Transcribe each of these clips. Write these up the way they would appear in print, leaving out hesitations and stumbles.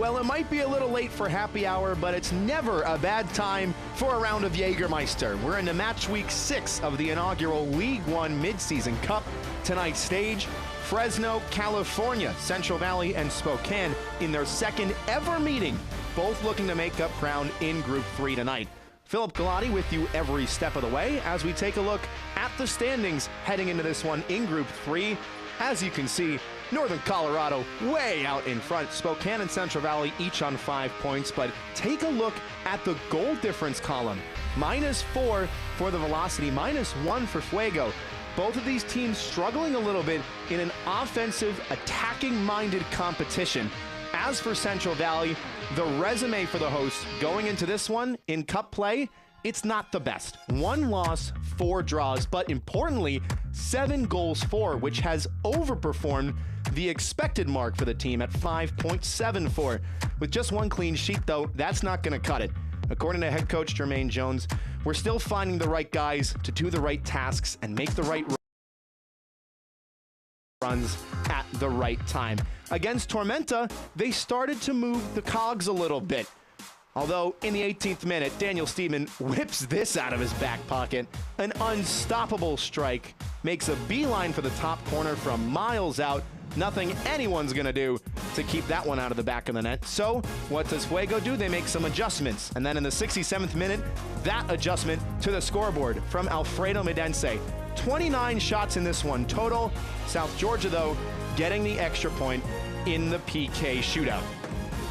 Well, it might be a little late for happy hour, but it's never a bad time for a round of Jägermeister. We're into match week 6 of the inaugural League One midseason cup. Tonight's stage, Fresno, California, Central Valley, and Spokane in their second ever meeting, both looking to make up ground in Group 3 tonight. Philip Galati with you every step of the way as we take a look at the standings heading into this one in Group 3. As you can see, Northern Colorado way out in front. Spokane and Central Valley each on 5 points, but take a look at the goal difference column. -4 for the Velocity, -1 for Fuego. Both of these teams struggling a little bit in an offensive, attacking-minded competition. As for Central Valley, the resume for the hosts going into this one in cup play, it's not the best. 1 loss, 4 draws, but importantly, 7 goals for, which has overperformed the expected mark for the team at 5.74. With just 1 clean sheet, though, that's not going to cut it. According to head coach Jermaine Jones, we're still finding the right guys to do the right tasks and make the right runs at the right time. Against Tormenta, they started to move the cogs a little bit. Although in the 18th minute, Daniel Steedman whips this out of his back pocket. An unstoppable strike, makes a beeline for the top corner from miles out. Nothing anyone's gonna do to keep that one out of the back of the net. So what does Fuego do? They make some adjustments. And then in the 67th minute, that adjustment to the scoreboard from Alfredo Medense. 29 shots in this one total. South Georgia, though, getting the extra point in the PK shootout.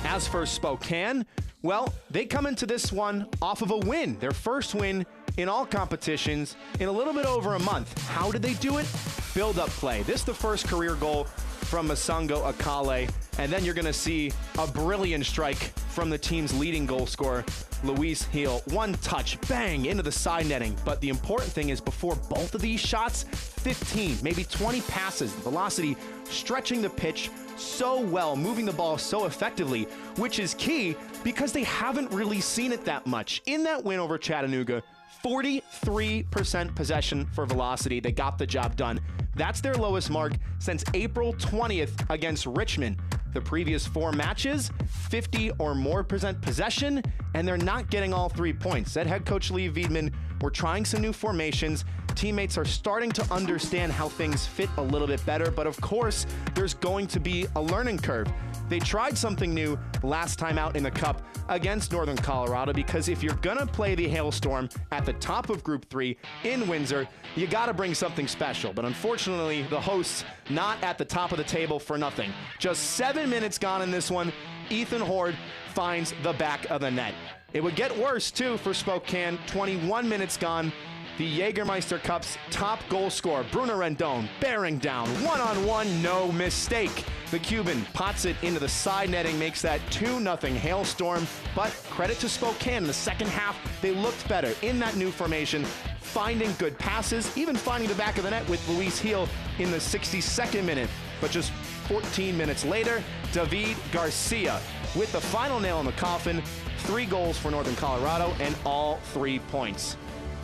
As for Spokane, well, they come into this one off of a win, their first win in all competitions in a little bit over a month. How did they do it? Build-up play. This is the first career goal from Masango Akale, and then you're going to see a brilliant strike from the team's leading goal scorer, Luis Gil. 1 touch, bang, into the side netting. But the important thing is before both of these shots, 15, maybe 20 passes. The Velocity stretching the pitch so well, moving the ball so effectively, which is key because they haven't really seen it that much. In that win over Chattanooga, 43% possession for Velocity. They got the job done. That's their lowest mark since April 20th against Richmond. The previous 4 matches, 50 or more % possession, and they're not getting all 3 points. Said head coach Lee Wiedemann, we're trying some new formations. Teammates are starting to understand how things fit a little bit better, but of course, there's going to be a learning curve. They tried something new last time out in the Cup against Northern Colorado because if you're gonna play the Hailstorm at the top of Group 3 in Windsor, you gotta bring something special. But unfortunately, the hosts not at the top of the table for nothing. Just 7 minutes gone in this one, Ethan Horde finds the back of the net. It would get worse too for Spokane, 21 minutes gone. The Jägermeister Cup's top goal scorer, Bruno Rendon, bearing down, one-on-one, no mistake. The Cuban pots it into the side netting, makes that 2-0 Hailstorm. But credit to Spokane, in the second half, they looked better in that new formation, finding good passes, even finding the back of the net with Luis Gil in the 62nd minute. But just 14 minutes later, David Garcia with the final nail in the coffin, 3 goals for Northern Colorado and all 3 points.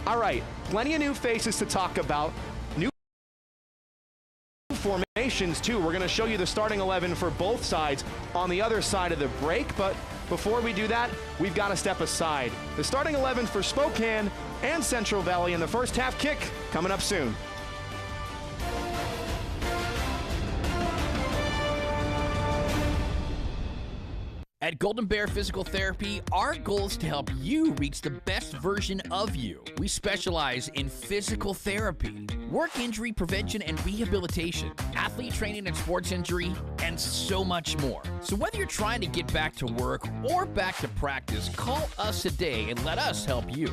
All right, plenty of new faces to talk about. New formations, too. We're going to show you the starting 11 for both sides on the other side of the break. But before we do that, we've got to step aside. The starting 11 for Spokane and Central Valley in the first half kick coming up soon. At Golden Bear Physical Therapy, our goal is to help you reach the best version of you. We specialize in physical therapy, work injury prevention and rehabilitation, athlete training and sports injury, and so much more. So whether you're trying to get back to work or back to practice, call us today and let us help you.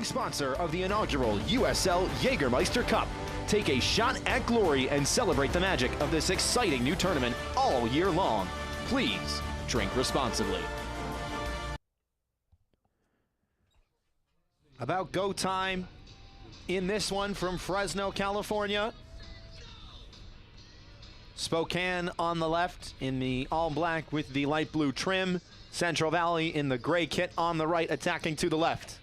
Sponsor of the inaugural USL Jägermeister Cup. Take a shot at glory and celebrate the magic of this exciting new tournament all year long. Please drink responsibly. About go time in this one from Fresno, California. Spokane on the left in the all black with the light blue trim. Central Valley in the gray kit on the right, attacking to the left.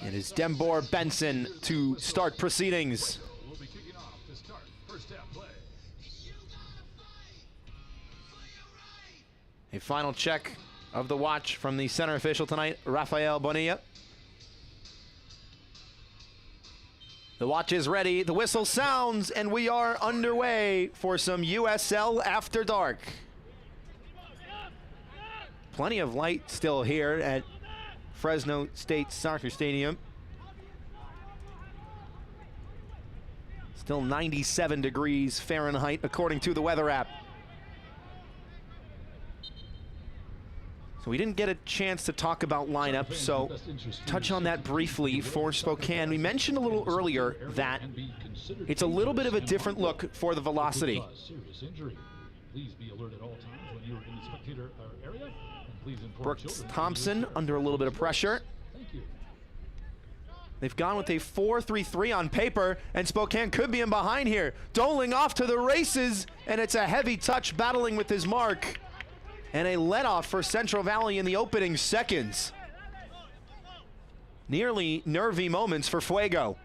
It is Dembor Benson to start proceedings. A final check of the watch from the center official tonight, Rafael Bonilla. The watch is ready, the whistle sounds, and we are underway for some USL After Dark. Plenty of light still here at Fresno State Soccer Stadium. Still 97 degrees Fahrenheit according to the weather app. So we didn't get a chance to talk about lineup, so touch on that briefly for Spokane. We mentioned a little earlier that it's a little bit of a different look for the Velocity. Brooks Thompson under a little bit of pressure. They've gone with a 4-3-3 on paper, and Spokane could be in behind here. Doling off to the races, and it's a heavy touch battling with his mark. And a let-off for Central Valley in the opening seconds. Nearly nervy moments for Fuego.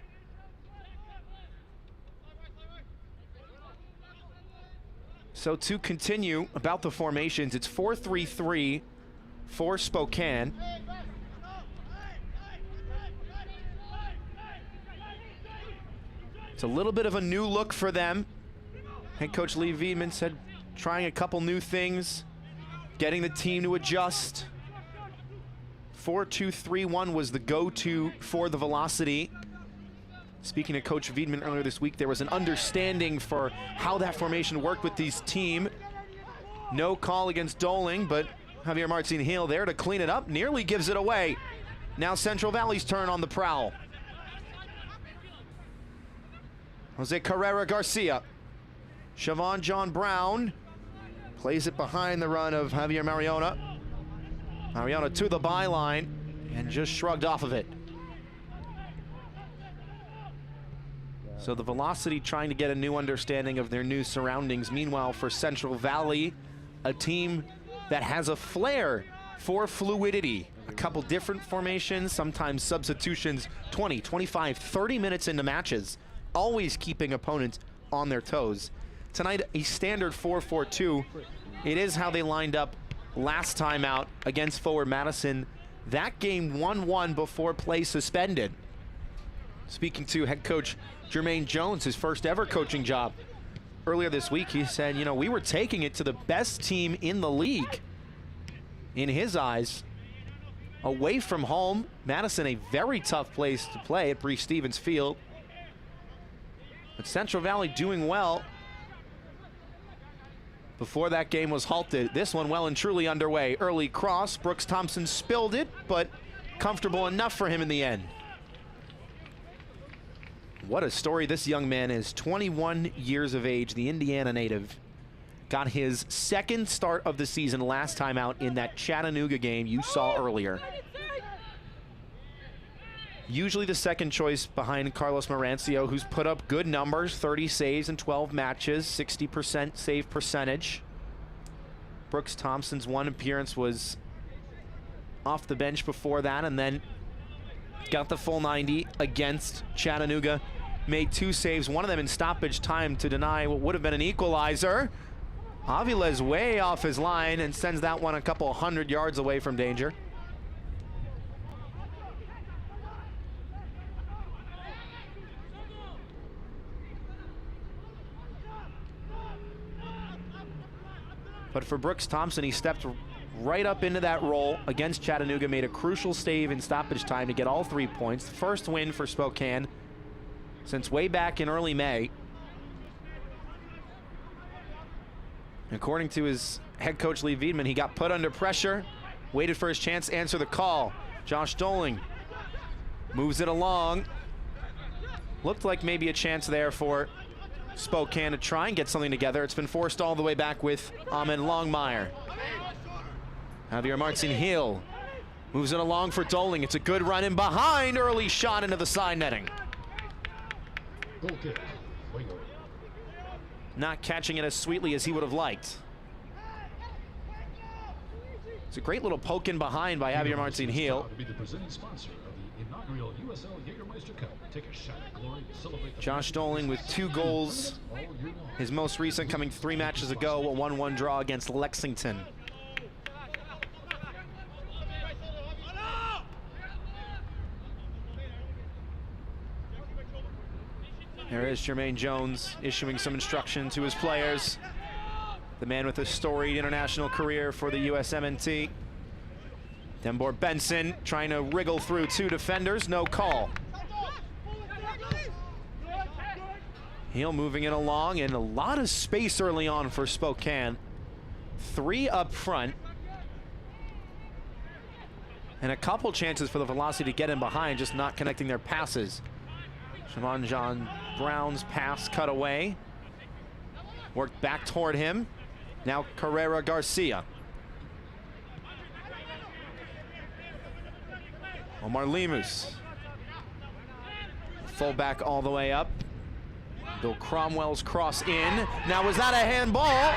So to continue about the formations, it's 4-3-3 for Spokane. It's a little bit of a new look for them. Head coach Lee Wiedemann said trying a couple new things, getting the team to adjust. 4-2-3-1 was the go-to for the Velocity. Speaking to Coach Wiedemann earlier this week, there was an understanding for how that formation worked with this team. No call against Doling, but Javier Martin Hill there to clean it up, nearly gives it away. Now Central Valley's turn on the prowl. Jose Carrera Garcia. Siobhan John Brown plays it behind the run of Javier Mariona. Mariona to the byline and just shrugged off of it. So the Velocity trying to get a new understanding of their new surroundings. Meanwhile, for Central Valley, a team that has a flair for fluidity. A couple different formations, sometimes substitutions, 20, 25, 30 minutes into matches, always keeping opponents on their toes. Tonight, a standard 4-4-2. It is how they lined up last time out against Forward Madison. That game 1-1 before play suspended. Speaking to head coach Jermaine Jones, his first ever coaching job. Earlier this week, he said, you know, we were taking it to the best team in the league. In his eyes, away from home, Madison a very tough place to play at Breese Stevens Field. But Central Valley doing well before that game was halted. This one well and truly underway. Early cross, Brooks Thompson spilled it, but comfortable enough for him in the end. What a story this young man is. 21 years of age, the Indiana native. Got his second start of the season last time out in that Chattanooga game you saw earlier. Usually the second choice behind Carlos Marancio, who's put up good numbers, 30 saves in 12 matches, 60% save percentage. Brooks Thompson's one appearance was off the bench before that, and then got the full 90 against Chattanooga. Made 2 saves, one of them in stoppage time to deny what would have been an equalizer. Avila's way off his line and sends that one a couple 100 yards away from danger. But for Brooks Thompson, he stepped right up into that role against Chattanooga, made a crucial save in stoppage time to get all 3 points. First win for Spokane since way back in early May. According to his head coach Lee Wiedemann, he got put under pressure, waited for his chance, answer the call. Josh Doling moves it along. Looked like maybe a chance there for Spokane to try and get something together. It's been forced all the way back with Ahmed Longmire. Javier Martin-Hill moves it along for Doling. It's a good run in behind. Early shot into the side netting. Goal kick, Fuego. Not catching it as sweetly as he would have liked. It's a great little poke in behind by Javier Martin-Hill. To be the presenting sponsor of the inaugural USL Jägermeister Cup. Take a shot at glory to celebrate the Josh Doling with 2 goals. His most recent coming 3 matches ago, a 1-1 draw against Lexington. There is Jermaine Jones issuing some instruction to his players. The man with a storied international career for the USMNT. Denbor Benson trying to wriggle through 2 defenders, no call. Hill moving it along, and a lot of space early on for Spokane. 3 up front. And a couple chances for the Velocity to get in behind, just not connecting their passes. Siobhan John Brown's pass cut away. Worked back toward him. Now Carrera Garcia. Omar Lemus. Fullback all the way up. Bill Cromwell's cross in. Now was that a handball?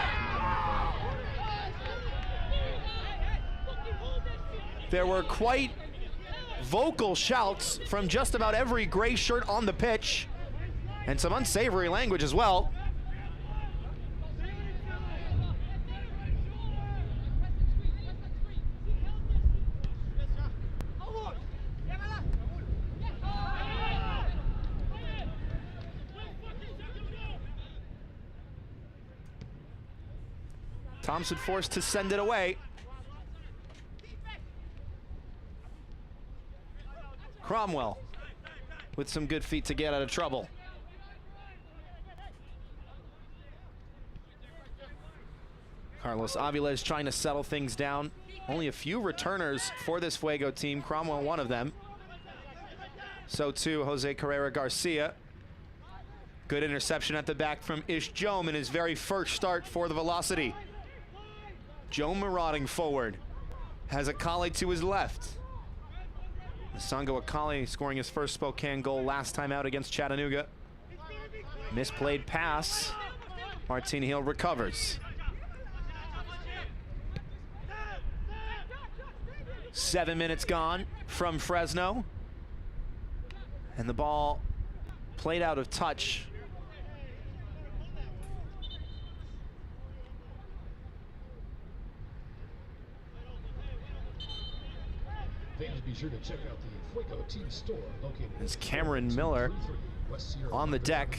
There were quite vocal shouts from just about every gray shirt on the pitch, and some unsavory language as well. Thompson forced to send it away. Cromwell with some good feet to get out of trouble. Carlos Aviles trying to settle things down. Only a few returners for this Fuego team. Cromwell one of them. So too Jose Carrera Garcia. Good interception at the back from Ish Jome in his very first start for the Velocity. Joe marauding forward. Has Akali to his left. Sango Akali scoring his first Spokane goal last time out against Chattanooga. Misplayed pass. Martin-Hill recovers. 7 minutes gone from Fresno. And the ball played out of touch. Be sure to check out the Fuego team store located. As Cameron Miller on the deck.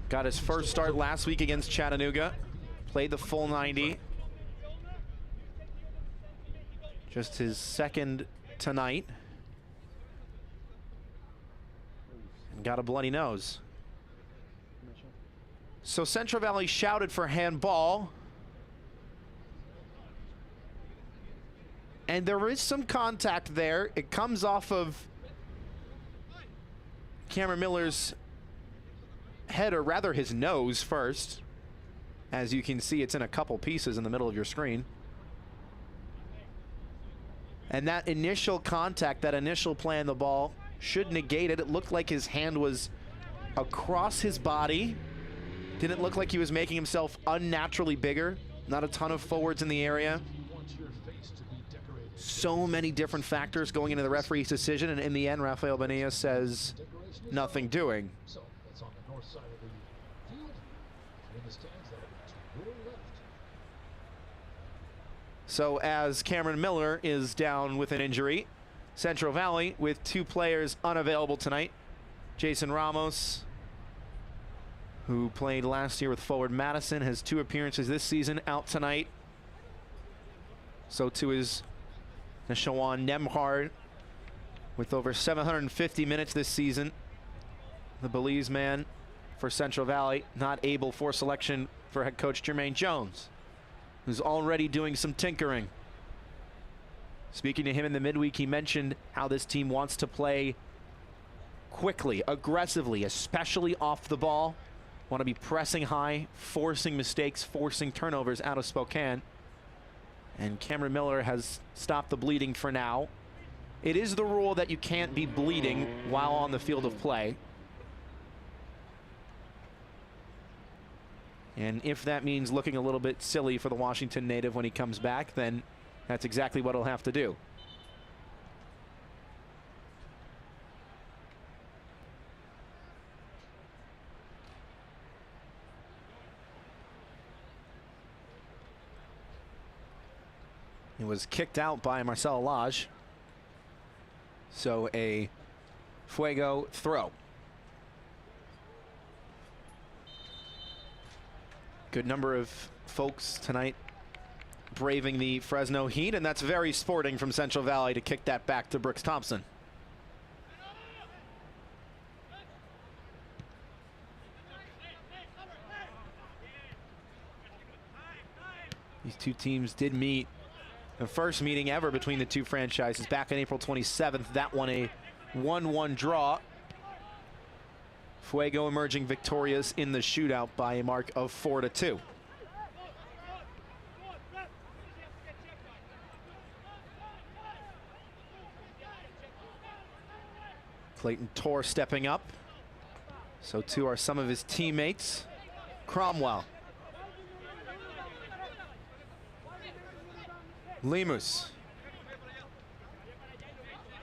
Got his first start last week against Chattanooga. Played the full 90. Just his second tonight. And got a bloody nose. So Central Valley shouted for handball. And there is some contact there. It comes off of Cameron Miller's head, or rather his nose first. As you can see, it's in a couple pieces in the middle of your screen. And that initial contact, that initial play on the ball, should negate it. It looked like his hand was across his body. Didn't look like he was making himself unnaturally bigger. Not a ton of forwards in the area. So many different factors going into the referee's decision, and in the end, Rafael Bonilla says nothing doing. So that's on the north side of the field. In the stands there to your left. So as Cameron Miller is down with an injury, Central Valley with 2 players unavailable tonight. Jason Ramos, who played last year with forward Madison, has 2 appearances this season, out tonight. So too is Nishawan Nemhard with over 750 minutes this season. The Belize man for Central Valley, not able for selection for head coach Jermaine Jones, who's already doing some tinkering. Speaking to him in the midweek, he mentioned how this team wants to play quickly, aggressively, especially off the ball. Want to be pressing high, forcing mistakes, forcing turnovers out of Spokane. And Cameron Miller has stopped the bleeding for now. It is the rule that you can't be bleeding while on the field of play. And if that means looking a little bit silly for the Washington native when he comes back, then that's exactly what he'll have to do. He was kicked out by Marcel Lage. So a Fuego throw. Good number of folks tonight braving the Fresno heat, and that's very sporting from Central Valley to kick that back to Brooks Thompson. These two teams did meet. The first meeting ever between the two franchises back on April 27th. That one a 1-1 draw. Fuego emerging victorious in the shootout by a mark of 4-2. Clayton Torr stepping up. So too are some of his teammates. Cromwell. Lemus.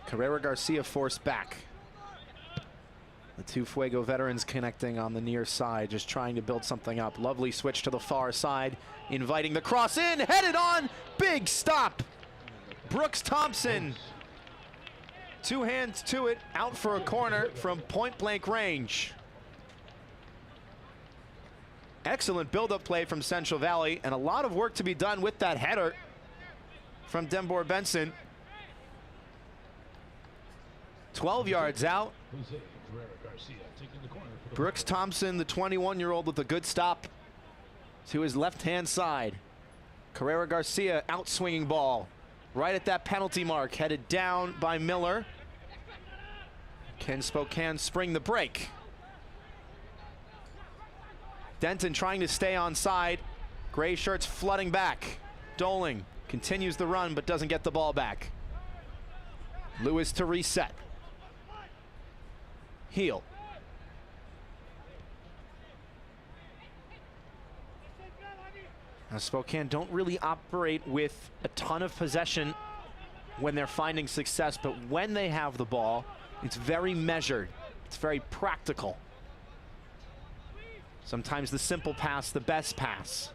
Carrera Garcia forced back. The two Fuego veterans connecting on the near side, just trying to build something up. Lovely switch to the far side, inviting the cross in, headed on, big stop. Brooks Thompson, two hands to it, out for a corner from point blank range. Excellent build-up play from Central Valley, and a lot of work to be done with that header from Denbor Benson. 12 yards out. Brooks Thompson, the 21-year-old, with a good stop to his left-hand side. Carrera Garcia out-swinging ball right at that penalty mark, headed down by Miller. Can Spokane spring the break? Denton trying to stay on side. Gray shirts flooding back. Doling continues the run but doesn't get the ball back. Lewis to reset. Heel. Now Spokane don't really operate with a ton of possession when they're finding success, but when they have the ball, it's very measured. It's very practical. Sometimes the simple pass, the best pass.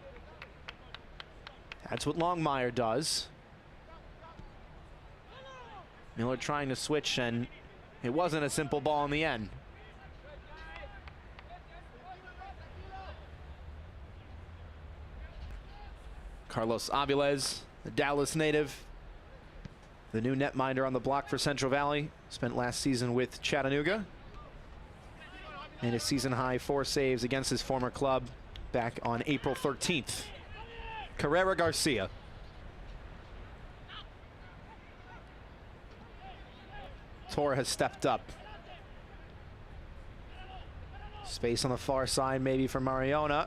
That's what Longmire does. Miller trying to switch, and it wasn't a simple ball in the end. Carlos Aviles, the Dallas native, the new netminder on the block for Central Valley. Spent last season with Chattanooga. And his season-high 4 saves against his former club back on April 13th. Carrera Garcia. Torr has stepped up. Space on the far side maybe for Mariona.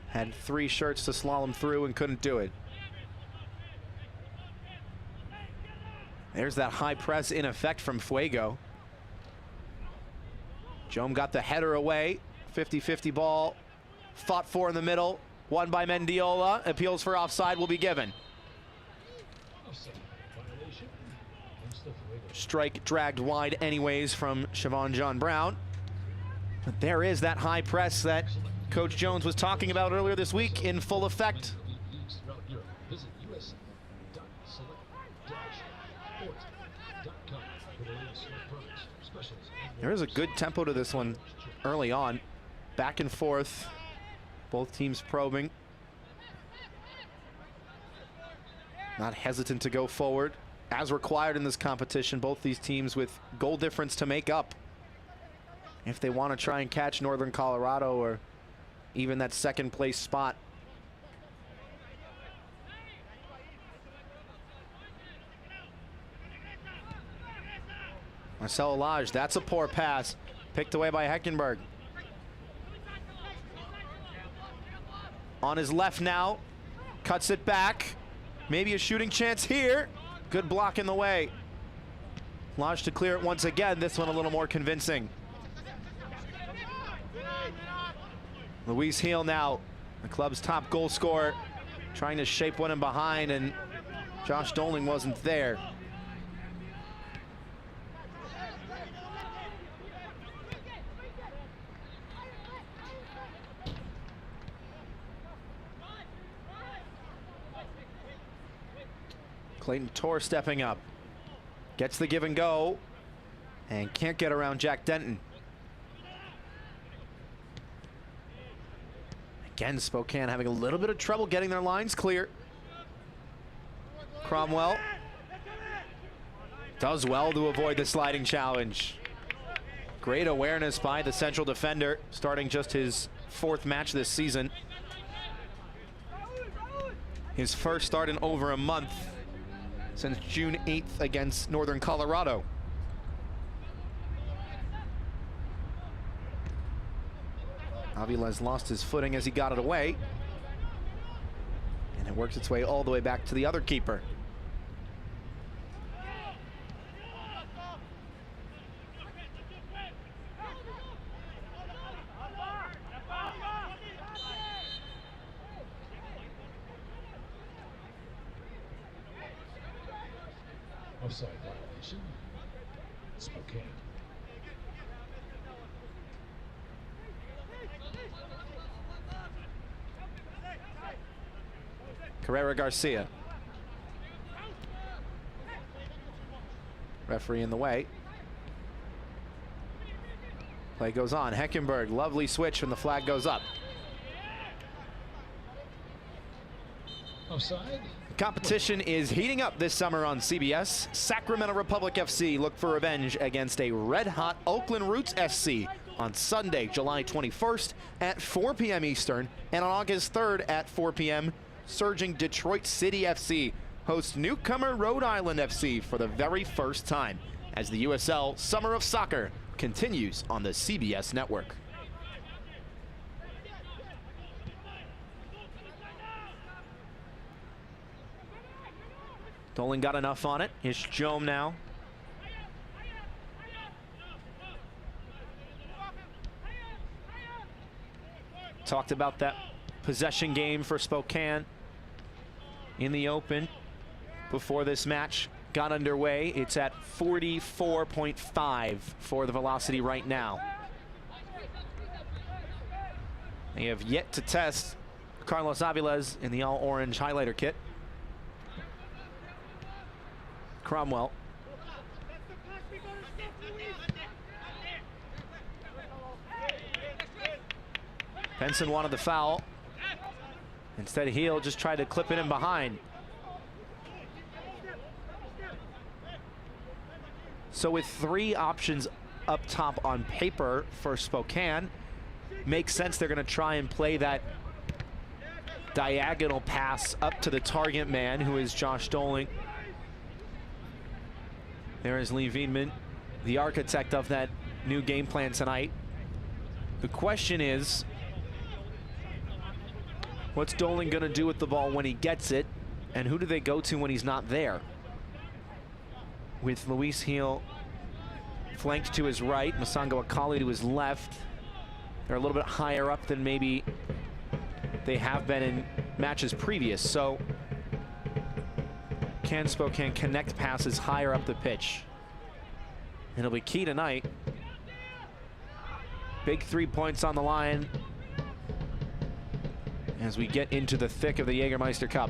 Had 3 shirts to slalom through and couldn't do it. There's that high press in effect from Fuego. Jome got the header away. 50-50 ball. Fought for in the middle. Won by Mendiola. Appeals for offside will be given. Strike dragged wide anyways from Siobhan John Brown. But there is that high press that Coach Jones was talking about earlier this week in full effect. There is a good tempo to this one early on. Back and forth. Both teams probing. Not hesitant to go forward. As required in this competition, both these teams with goal difference to make up if they want to try and catch Northern Colorado or even that second place spot. Marcel Lage, that's a poor pass. Picked away by Heckenberg. On his left now, cuts it back. Maybe a shooting chance here. Good block in the way. Lage to clear it once again, this one a little more convincing. Luis Heel now, the club's top goal scorer, trying to shape one in behind, and Josh Doling wasn't there. Clayton Torr stepping up. Gets the give and go, and can't get around Jack Denton. Again, Spokane having a little bit of trouble getting their lines clear. Cromwell does well to avoid the sliding challenge. Great awareness by the central defender, starting just his 4th match this season. His first start in over a month, since June 8th against Northern Colorado. Aviles lost his footing as he got it away, and it works its way all the way back to the other keeper. Offside violation. Spokane. Carrera Garcia. Referee in the way. Play goes on. Heckenberg, lovely switch when the flag goes up. Offside. Competition is heating up this summer on CBS. Sacramento Republic FC look for revenge against a red-hot Oakland Roots SC on Sunday, July 21st at 4 p.m. Eastern, and on August 3rd at 4 p.m., surging Detroit City FC hosts newcomer Rhode Island FC for the very first time as the USL Summer of Soccer continues on the CBS network. Dolan got enough on it. Here's Jome now. Talked about that possession game for Spokane in the open before this match got underway. It's at 44.5 for the velocity right now. They have yet to test Carlos Aviles in the all-orange highlighter kit. Cromwell. Benson wanted the foul. Instead, Heel just tried to clip it in behind. So with 3 options up top on paper for Spokane, makes sense they're going to try and play that diagonal pass up to the target man, who is Josh Doling. There is Lee Wiedemann, the architect of that new game plan tonight. The question is, what's Doling going to do with the ball when he gets it, and who do they go to when he's not there? With Luis Heel flanked to his right, Masango Akali to his left. They're a little bit higher up than maybe they have been in matches previous. So can Spokane connect passes higher up the pitch? It'll be key tonight. Big 3 points on the line as we get into the thick of the Jägermeister Cup.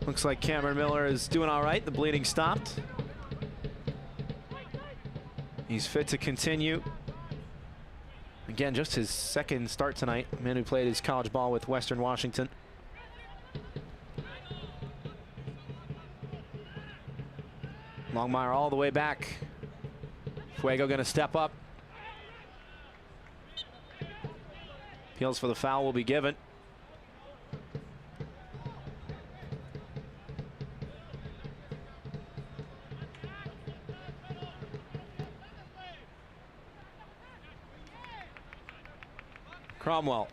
Looks like Cameron Miller is doing all right. The bleeding stopped. He's fit to continue. Again, just his 2nd start tonight. A man who played his college ball with Western Washington. Longmire all the way back. Fuego going to step up. Appeals for the foul will be given. Cromwell.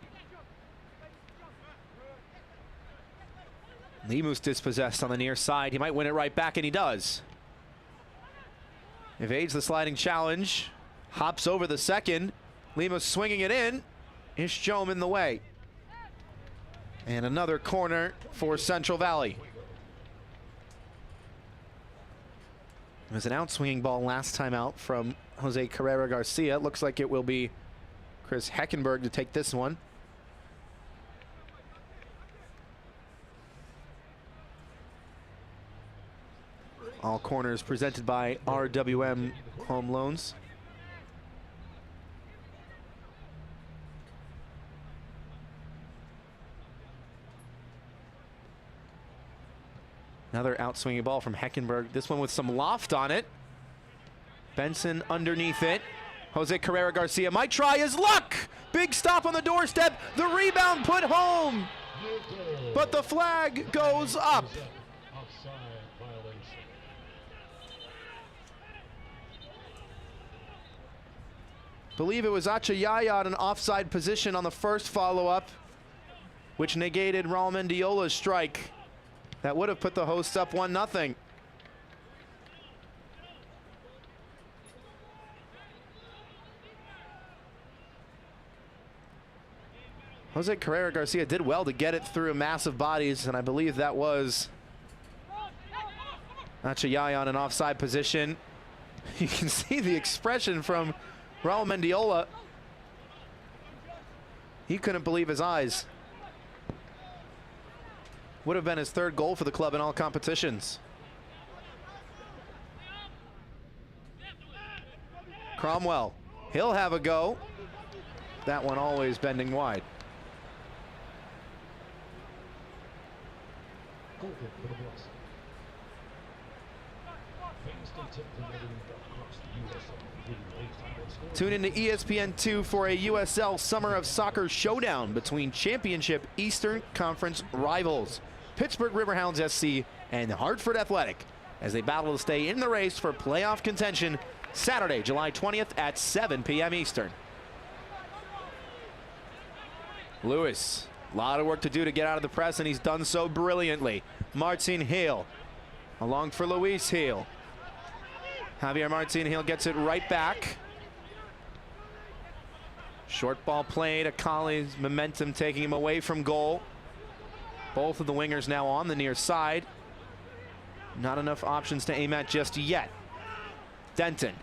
Lemus dispossessed on the near side. He might win it right back, and he does. Evades the sliding challenge. Hops over the second. Lemus swinging it in. Ishjom in the way. And another corner for Central Valley. It was an outswinging ball last time out from Jose Carrera Garcia. It looks like it will be Chris Heckenberg to take this one. All corners presented by RWM Home Loans. Another outswinging ball from Heckenberg. This one with some loft on it. Benson underneath it. Jose Carrera Garcia might try his luck. Big stop on the doorstep. The rebound put home. But the flag goes up. Believe it was Achayaya at an offside position on the first follow-up, which negated Raul Mendiola's strike. That would have put the hosts up 1-0. Jose Carrera Garcia did well to get it through massive bodies, and I believe that was Achayaya on an offside position. You can see the expression from Raul Mendiola. He couldn't believe his eyes. Would have been his third goal for the club in all competitions. Cromwell, he'll have a go. That one always bending wide. Tune in to ESPN2 for a USL Summer of Soccer showdown between Championship Eastern Conference rivals Pittsburgh Riverhounds SC and Hartford Athletic as they battle to stay in the race for playoff contention Saturday, July 20th at 7 p.m. Eastern. Lewis, a lot of work to do to get out of the press, and he's done so brilliantly. Martin Hill along for Luis Hill. Javier Martin Hill gets it right back. Short ball played. Akali's momentum taking him away from goal. Both of the wingers now on the near side. Not enough options to aim at just yet. Denton.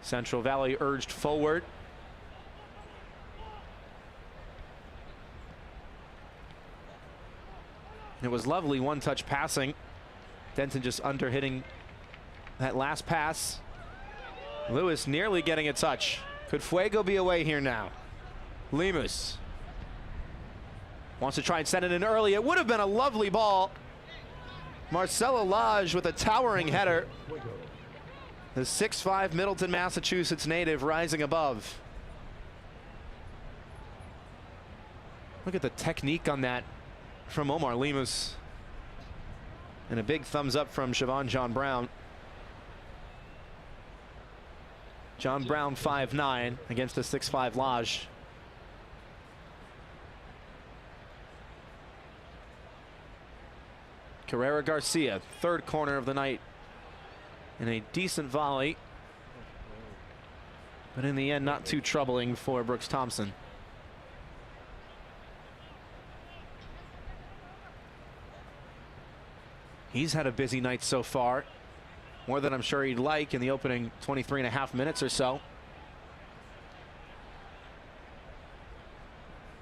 Central Valley urged forward. It was lovely one-touch passing. Denton just under-hitting that last pass. Lewis nearly getting a touch. Could Fuego be away here now? Lemus wants to try and send it in early. It would have been a lovely ball. Marcelo Lage with a towering header. The 6'5" Middleton, Massachusetts native rising above. Look at the technique on that from Omar Lemus. And a big thumbs up from Siobhan John Brown. John Brown 5'9" against a 6'5" Lage. Carrera Garcia, third corner of the night. And a decent volley. But in the end, not too troubling for Brooks Thompson. He's had a busy night so far. More than I'm sure he'd like in the opening 23.5 minutes or so.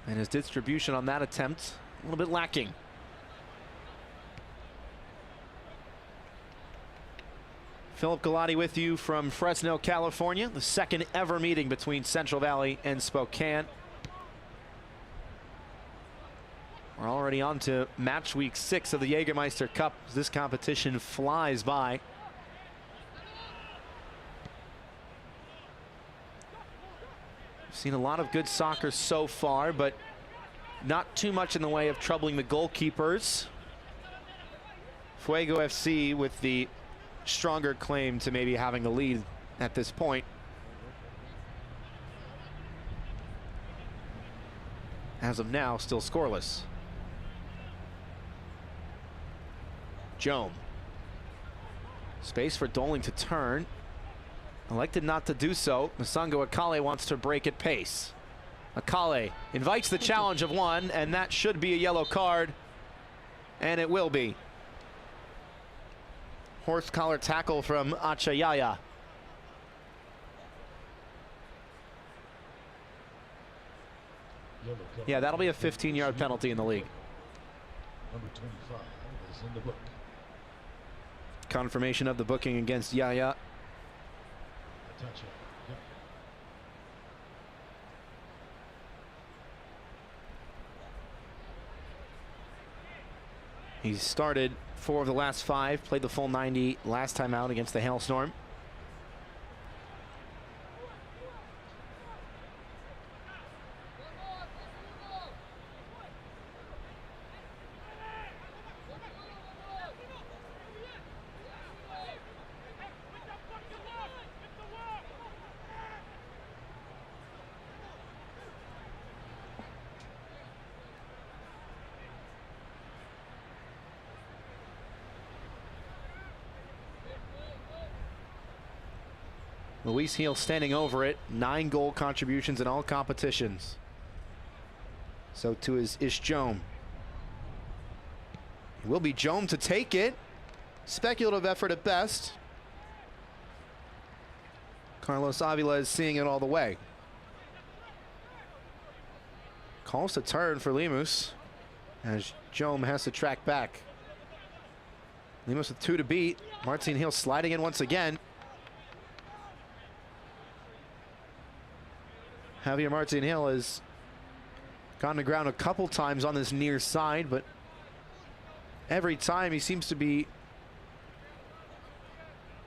And his distribution on that attempt, a little bit lacking. Philip Galati with you from Fresno, California. The second ever meeting between Central Valley and Spokane. We're already on to match week 6 of the Jägermeister Cup. This competition flies by. We've seen a lot of good soccer so far, but not too much in the way of troubling the goalkeepers. Fuego FC with the stronger claim to maybe having the lead at this point. As of now, still scoreless. Jome. Space for Doling to turn. Elected not to do so. Masango Akale wants to break at pace. Akale invites the challenge of one, and that should be a yellow card. And it will be. Horse collar tackle from Achayaya. Yeah, that'll be a 15-yard penalty in the league. Number 25 is in the book. Confirmation of the booking against Yaya. A touchdown. Yep. He's started 4 of the last 5, played the full 90 last time out against the Hailstorm. Luis Heel standing over it. 9 goal contributions in all competitions. So too is Ish Jome. It will be Jome to take it. Speculative effort at best. Carlos Avila is seeing it all the way. Calls to turn for Lemus as Jome has to track back. Lemus with 2 to beat. Martin Hill sliding in once again. Javier Martin Hill has gone to ground a couple times on this near side, but every time he seems to be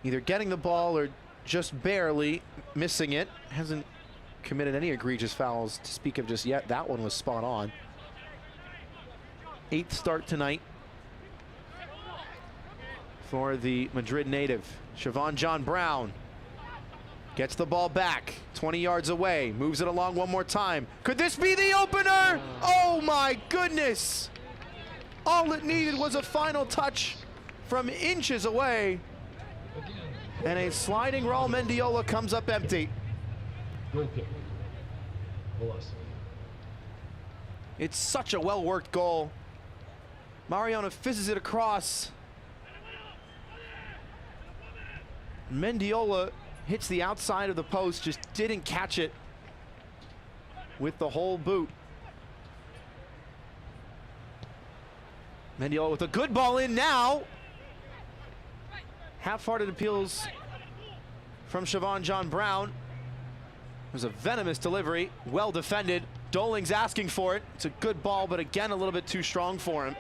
either getting the ball or just barely missing it. Hasn't committed any egregious fouls to speak of just yet. That one was spot on. 8th start tonight for the Madrid native. Siobhan John Brown gets the ball back, 20 yards away, moves it along one more time. Could this be the opener? Oh my goodness. All it needed was a final touch from inches away. And a sliding Raul Mendiola comes up empty. Goal kick. Velocity. It's such a well-worked goal. Mariano fizzes it across. Mendiola hits the outside of the post, just didn't catch it with the whole boot. Mendiola with a good ball in now. Half-hearted appeals from Siobhan John Brown. It was a venomous delivery, well defended. Doling's asking for it. It's a good ball, but again, a little bit too strong for him.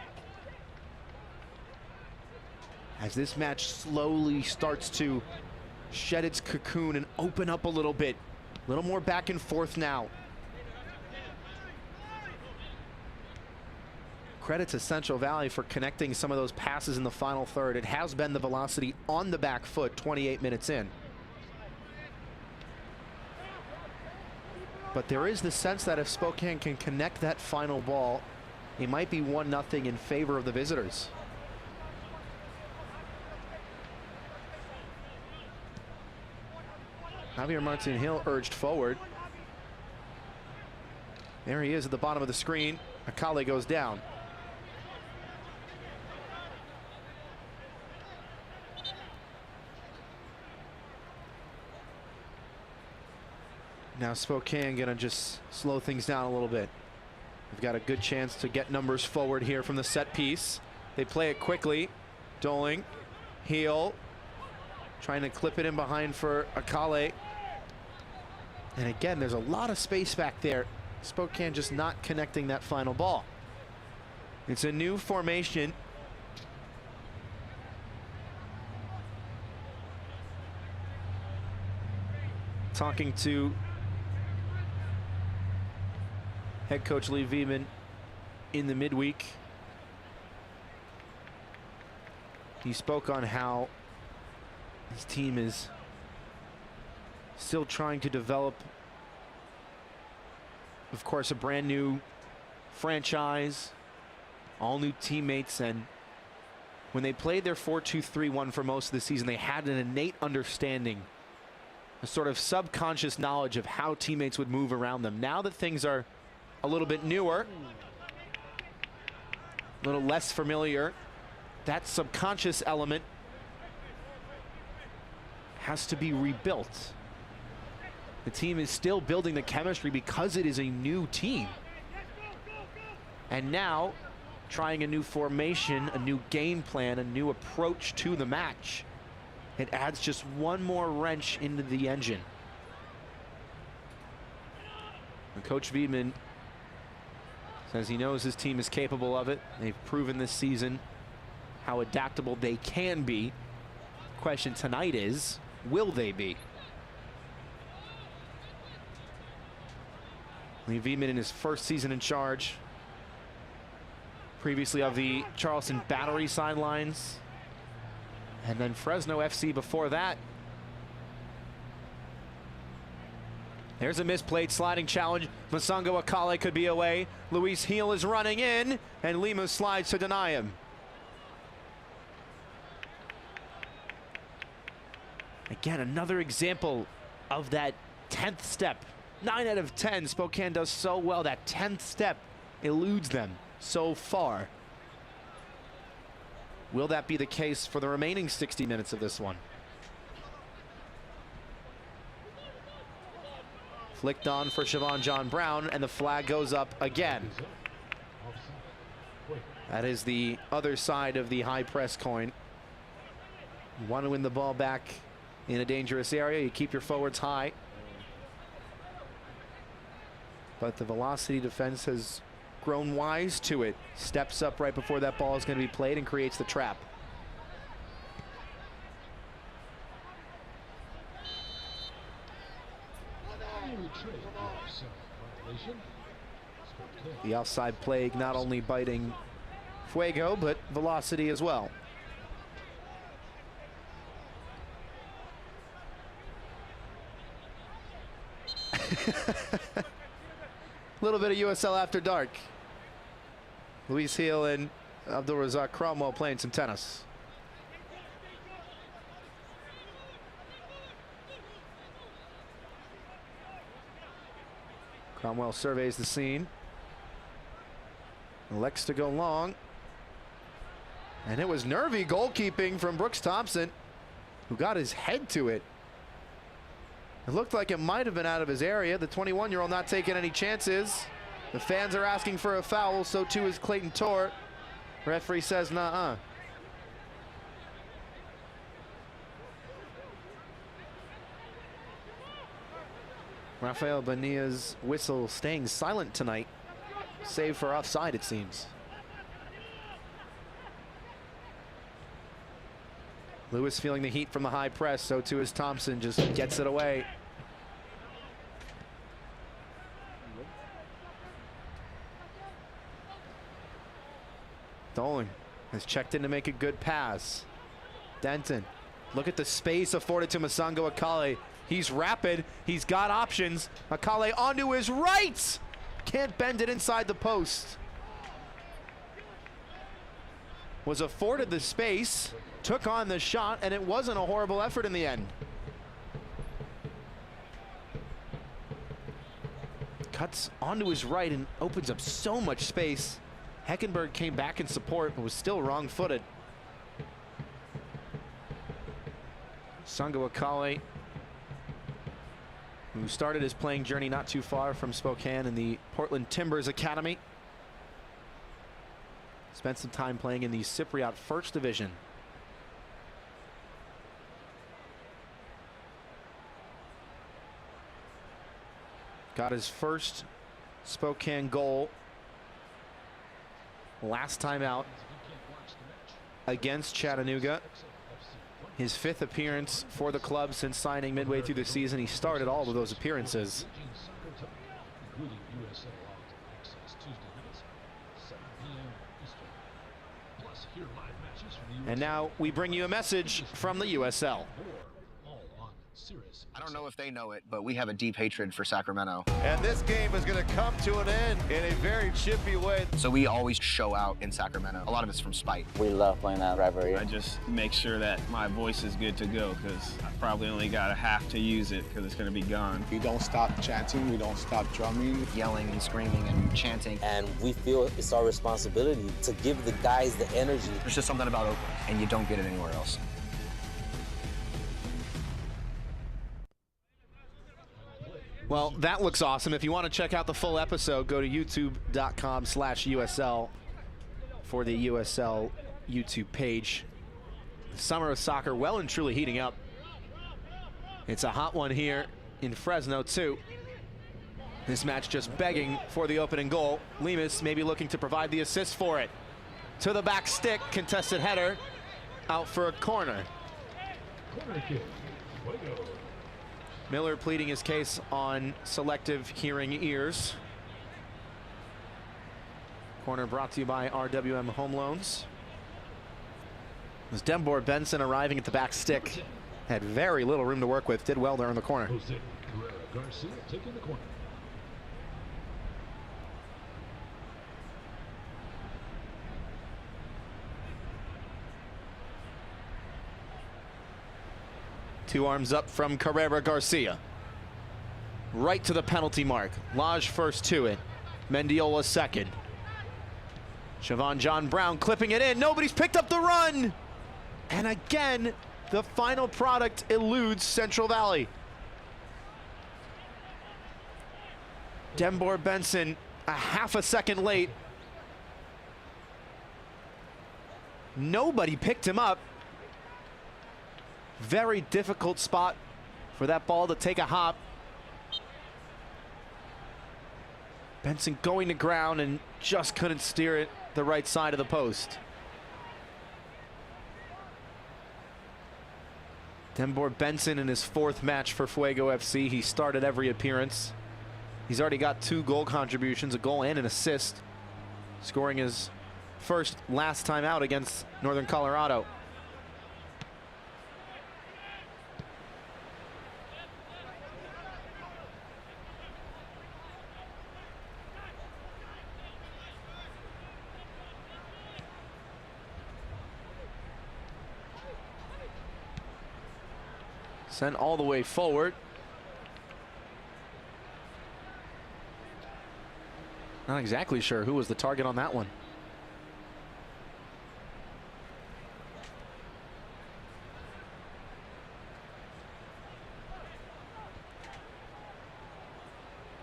As this match slowly starts to shed its cocoon and open up a little bit. A little more back and forth now. Credit to Central Valley for connecting some of those passes in the final third. It has been the velocity on the back foot 28 minutes in. But there is the sense that if Spokane can connect that final ball, it might be 1-0 in favor of the visitors. Javier Martin Hill urged forward. There he is at the bottom of the screen. Akale goes down. Now Spokane gonna just slow things down a little bit. We've got a good chance to get numbers forward here from the set piece. They play it quickly. Doling, Heel, trying to clip it in behind for Akale. And again, there's a lot of space back there. Spokane just not connecting that final ball. It's a new formation. Talking to head coach Lee Veman in the midweek. He spoke on how his team is still trying to develop, of course, a brand new franchise, all new teammates, and when they played their 4-2-3-1 for most of the season, they had an innate understanding, a sort of subconscious knowledge of how teammates would move around them. Now that things are a little bit newer, a little less familiar, that subconscious element has to be rebuilt. The team is still building the chemistry because it is a new team. And now, trying a new formation, a new game plan, a new approach to the match. It adds just one more wrench into the engine. And Coach Wiedemann says he knows his team is capable of it. They've proven this season how adaptable they can be. The question tonight is, will they be? Lee Wiedemann in his first season in charge, previously of the Charleston Battery sidelines, and then Fresno FC before that. There's a misplayed sliding challenge. Masongo Akale could be away. Luis Heel is running in, and Lima slides to deny him. Again, another example of that 10th step. 9 out of 10, Spokane does so well. That 10th step eludes them so far. Will that be the case for the remaining 60 minutes of this one? Flicked on for Siobhan John Brown, and the flag goes up again. That is the other side of the high press coin. You want to win the ball back in a dangerous area, you keep your forwards high. But the velocity defense has grown wise to it. Steps up right before that ball is going to be played and creates the trap. The outside plague not only biting Fuego, but velocity as well. A little bit of USL After Dark. Luis Heel and Abdul Razak Cromwell playing some tennis. Cromwell surveys the scene. Elects to go long. And it was nervy goalkeeping from Brooks Thompson, who got his head to it. It looked like it might have been out of his area. The 21-year-old not taking any chances. The fans are asking for a foul, so too is Clayton Tort. Referee says nuh-uh. Rafael Bonilla's whistle staying silent tonight. Save for offside, it seems. Lewis feeling the heat from the high press, so too is Thompson, just gets it away. Dolan has checked in to make a good pass. Denton, look at the space afforded to Masongo Akale. He's rapid, he's got options. Akale onto his right! Can't bend it inside the post. Was afforded the space, took on the shot, and it wasn't a horrible effort in the end. Cuts onto his right and opens up so much space. Heckenberg came back in support, but was still wrong-footed. Masongo Akale, who started his playing journey not too far from Spokane in the Portland Timbers Academy. Spent some time playing in the Cypriot First Division. Got his first Spokane goal last time out against Chattanooga. His 5th appearance for the club since signing midway through the season. He started all of those appearances. And now we bring you a message from the USL. Serious. I don't know if they know it, but we have a deep hatred for Sacramento. And this game is going to come to an end in a very chippy way. So we always show out in Sacramento. A lot of it's from spite. We love playing that rivalry. I just make sure that my voice is good to go because I probably only got a half to use it because it's going to be gone. We don't stop chanting, we don't stop drumming. Yelling and screaming and chanting. And we feel it's our responsibility to give the guys the energy. There's just something about Oakland, and you don't get it anywhere else. Well, that looks awesome. If you want to check out the full episode, go to youtube.com/USL for the USL YouTube page. The summer of soccer well and truly heating up. It's a hot one here in Fresno, too. This match just begging for the opening goal. Lemus maybe looking to provide the assist for it. To the back stick, contested header, out for a corner. Corner kick. Fuego. Miller pleading his case on selective hearing ears. Corner brought to you by RWM Home Loans. It was Dembor Benson arriving at the back stick. Had very little room to work with. Did well there in the corner. Jose Carrera Garcia taking the corner. Two arms up from Carrera Garcia. Right to the penalty mark. Lodge first to it. Mendiola second. Siobhan John Brown clipping it in. Nobody's picked up the run. And again, the final product eludes Central Valley. Dembor Benson a half a second late. Nobody picked him up. Very difficult spot for that ball to take a hop. Benson going to ground and just couldn't steer it the right side of the post. Dembor Benson in his fourth match for Fuego FC. He started every appearance. He's already got 2 goal contributions, a goal and an assist, scoring his first last time out against Northern Colorado. Sent all the way forward. Not exactly sure who was the target on that one.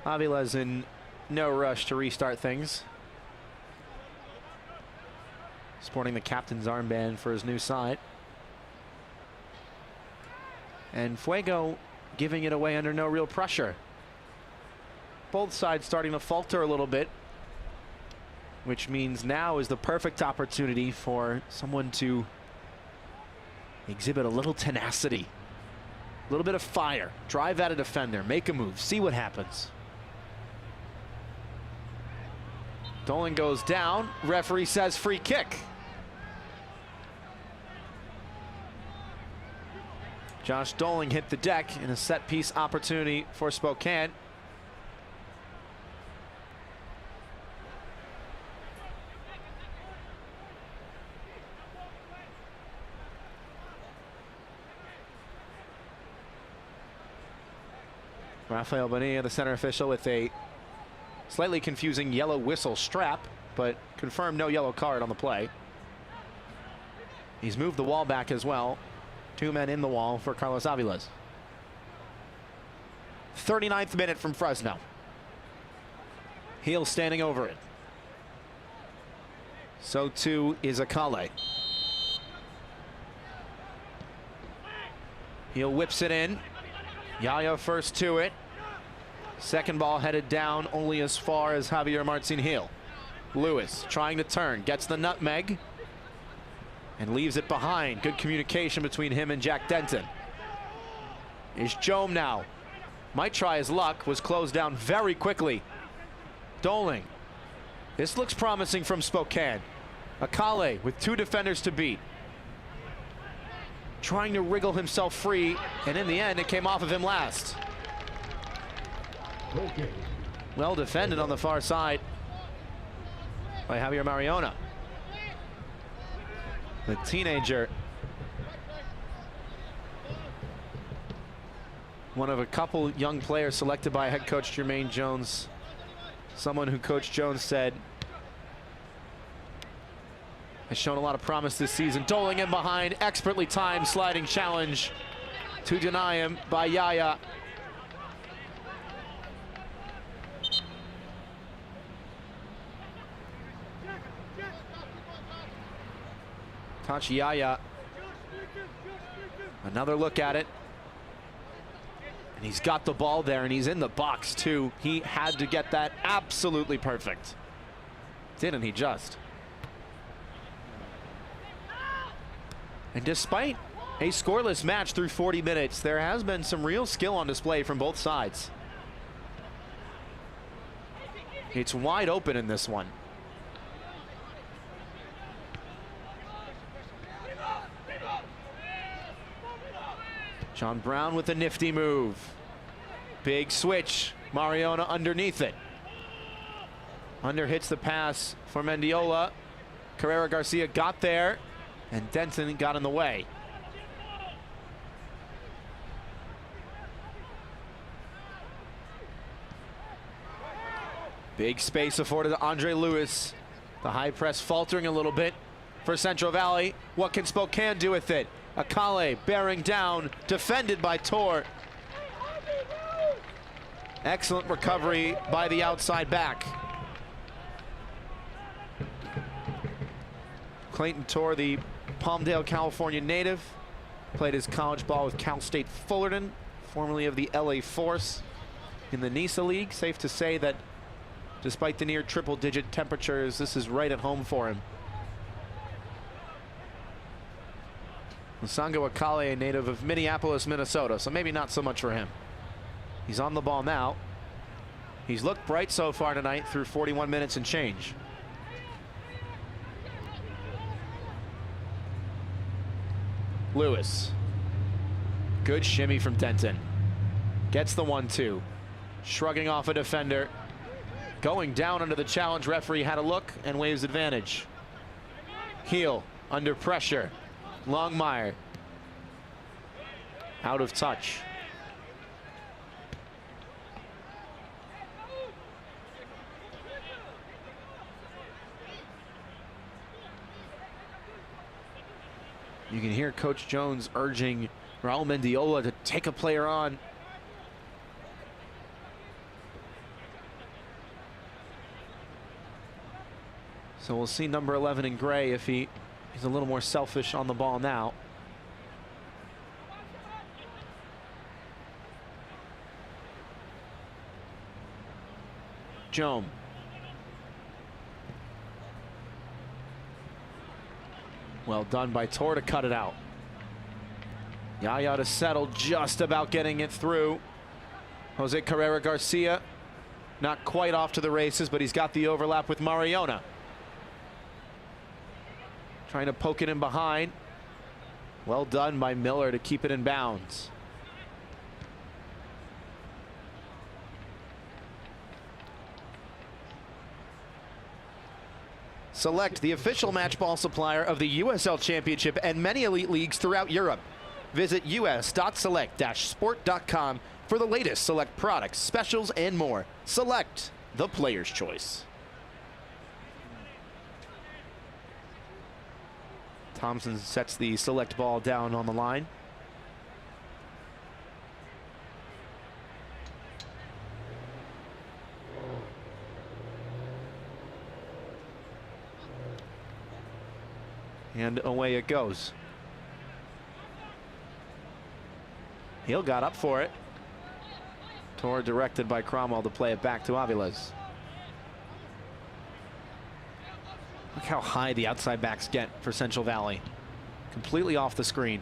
Avila's in no rush to restart things. Sporting the captain's armband for his new side. And Fuego giving it away under no real pressure. Both sides starting to falter a little bit, which means now is the perfect opportunity for someone to exhibit a little tenacity, a little bit of fire, drive at a defender, make a move, see what happens. Dolan goes down, referee says free kick. Josh Doling hit the deck in a set-piece opportunity for Spokane. Rafael Bonilla, the center official, with a slightly confusing yellow whistle strap, but confirmed no yellow card on the play. He's moved the wall back as well. 2 men in the wall for Carlos Aviles. 39th minute from Fresno. Heel standing over it. So too is Akale. Heel whips it in. Yaya first to it. Second ball headed down only as far as Javier Martin Hill. Lewis trying to turn, gets the nutmeg and leaves it behind. Good communication between him and Jack Denton. Is Jome now. Might try his luck, was closed down very quickly. Doling. This looks promising from Spokane. Akale with 2 defenders to beat. trying to wriggle himself free, and in the end, it came off of him last. Okay. Well defended on the far side by Javier Mariona. The teenager, one of a couple young players selected by head coach Jermaine Jones. Someone who Coach Jones said has shown a lot of promise this season. Doling in behind, expertly timed sliding challenge to deny him by Yaya. Tachi Yaya, another look at it. And he's got the ball there, and he's in the box too. He had to get that absolutely perfect. Didn't he just? And despite a scoreless match through 40 minutes, there has been some real skill on display from both sides. It's wide open in this one. John Brown with a nifty move. Big switch. Mariona underneath it. Under hits the pass for Mendiola. Carrera Garcia got there, and Denton got in the way. Big space afforded to Andre Lewis. The high press faltering a little bit for Central Valley. What can Spokane do with it? Akale bearing down, defended by Tor. Excellent recovery by the outside back. Clayton Tor, the Palmdale, California native, played his college ball with Cal State Fullerton, formerly of the LA Force in the NISA League. Safe to say that despite the near triple-digit temperatures, this is right at home for him. Musango Akale, a native of Minneapolis, Minnesota, so maybe not so much for him. He's on the ball now. He's looked bright so far tonight through 41 minutes and change. Lewis. Good shimmy from Denton. Gets the 1-2. Shrugging off a defender. Going down under the challenge. Referee had a look and waves advantage. Heel under pressure. Longmire. Out of touch. You can hear Coach Jones urging Raul Mendiola to take a player on. So we'll see number 11 in gray if he's a little more selfish on the ball now. Jome. Well done by Tor to cut it out. Yaya to settle, just about getting it through. Jose Carrera Garcia not quite off to the races, but he's got the overlap with Mariona. Trying to poke it in behind. Well done by Miller to keep it in bounds. Select, the official match ball supplier of the USL Championship and many elite leagues throughout Europe. Visit us.select-sport.com for the latest Select products, specials, and more. Select, the player's choice. Thompson sets the Select ball down on the line. And away it goes. Hill got up for it. Tor directed by Cromwell to play it back to Aviles. Look how high the outside backs get for Central Valley. Completely off the screen.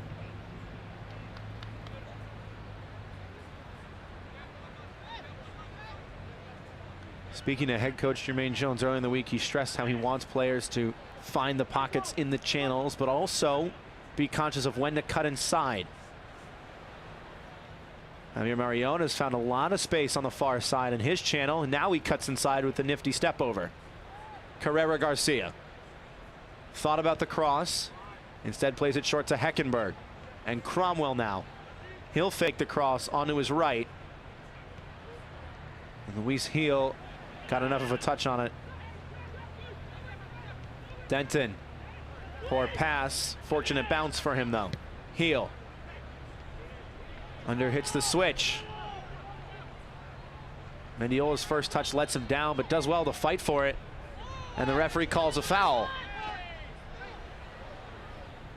Speaking to head coach Jermaine Jones earlier in the week, he stressed how he wants players to find the pockets in the channels, but also be conscious of when to cut inside. Javier Marion has found a lot of space on the far side in his channel, and now he cuts inside with a nifty step over. Carrera Garcia thought about the cross, instead plays it short to Heckenberg. And Cromwell now. He'll fake the cross onto his right. And Luis Heel got enough of a touch on it. Denton. Poor pass. Fortunate bounce for him, though. Heel. Under hits the switch. Mendiola's first touch lets him down, but does well to fight for it. And the referee calls a foul.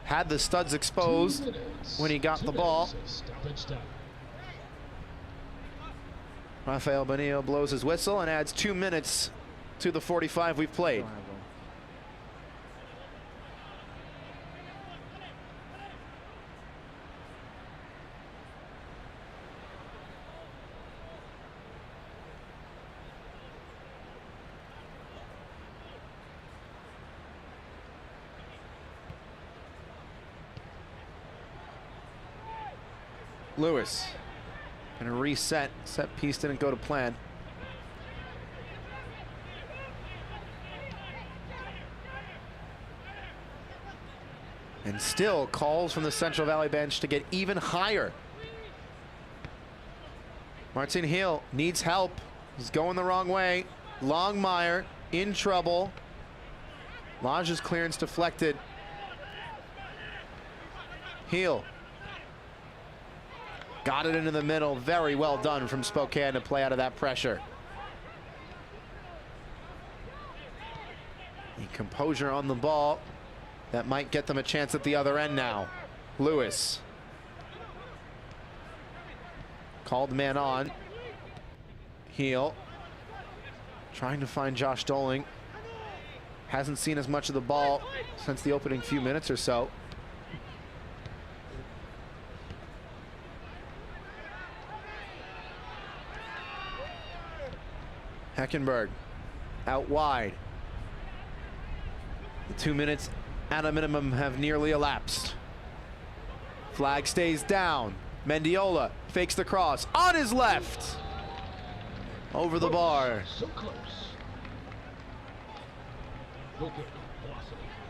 Had the studs exposed when he got the ball. Rafael Bonillo blows his whistle and adds 2 minutes to the 45 we've played. Lewis gonna reset. Set piece didn't go to plan. And still calls from the Central Valley bench to get even higher. Martin Hill needs help. He's going the wrong way. Longmire in trouble. Lage's clearance deflected. Hill got it into the middle. Very well done from Spokane to play out of that pressure. The composure on the ball. That might get them a chance at the other end now. Lewis. Called man on. Heel. Trying to find Josh Doling. Hasn't seen as much of the ball since the opening few minutes or so. Heckenberg out wide. The 2 minutes at a minimum have nearly elapsed. Flag stays down. Mendiola fakes the cross on his left. Over the bar. So close.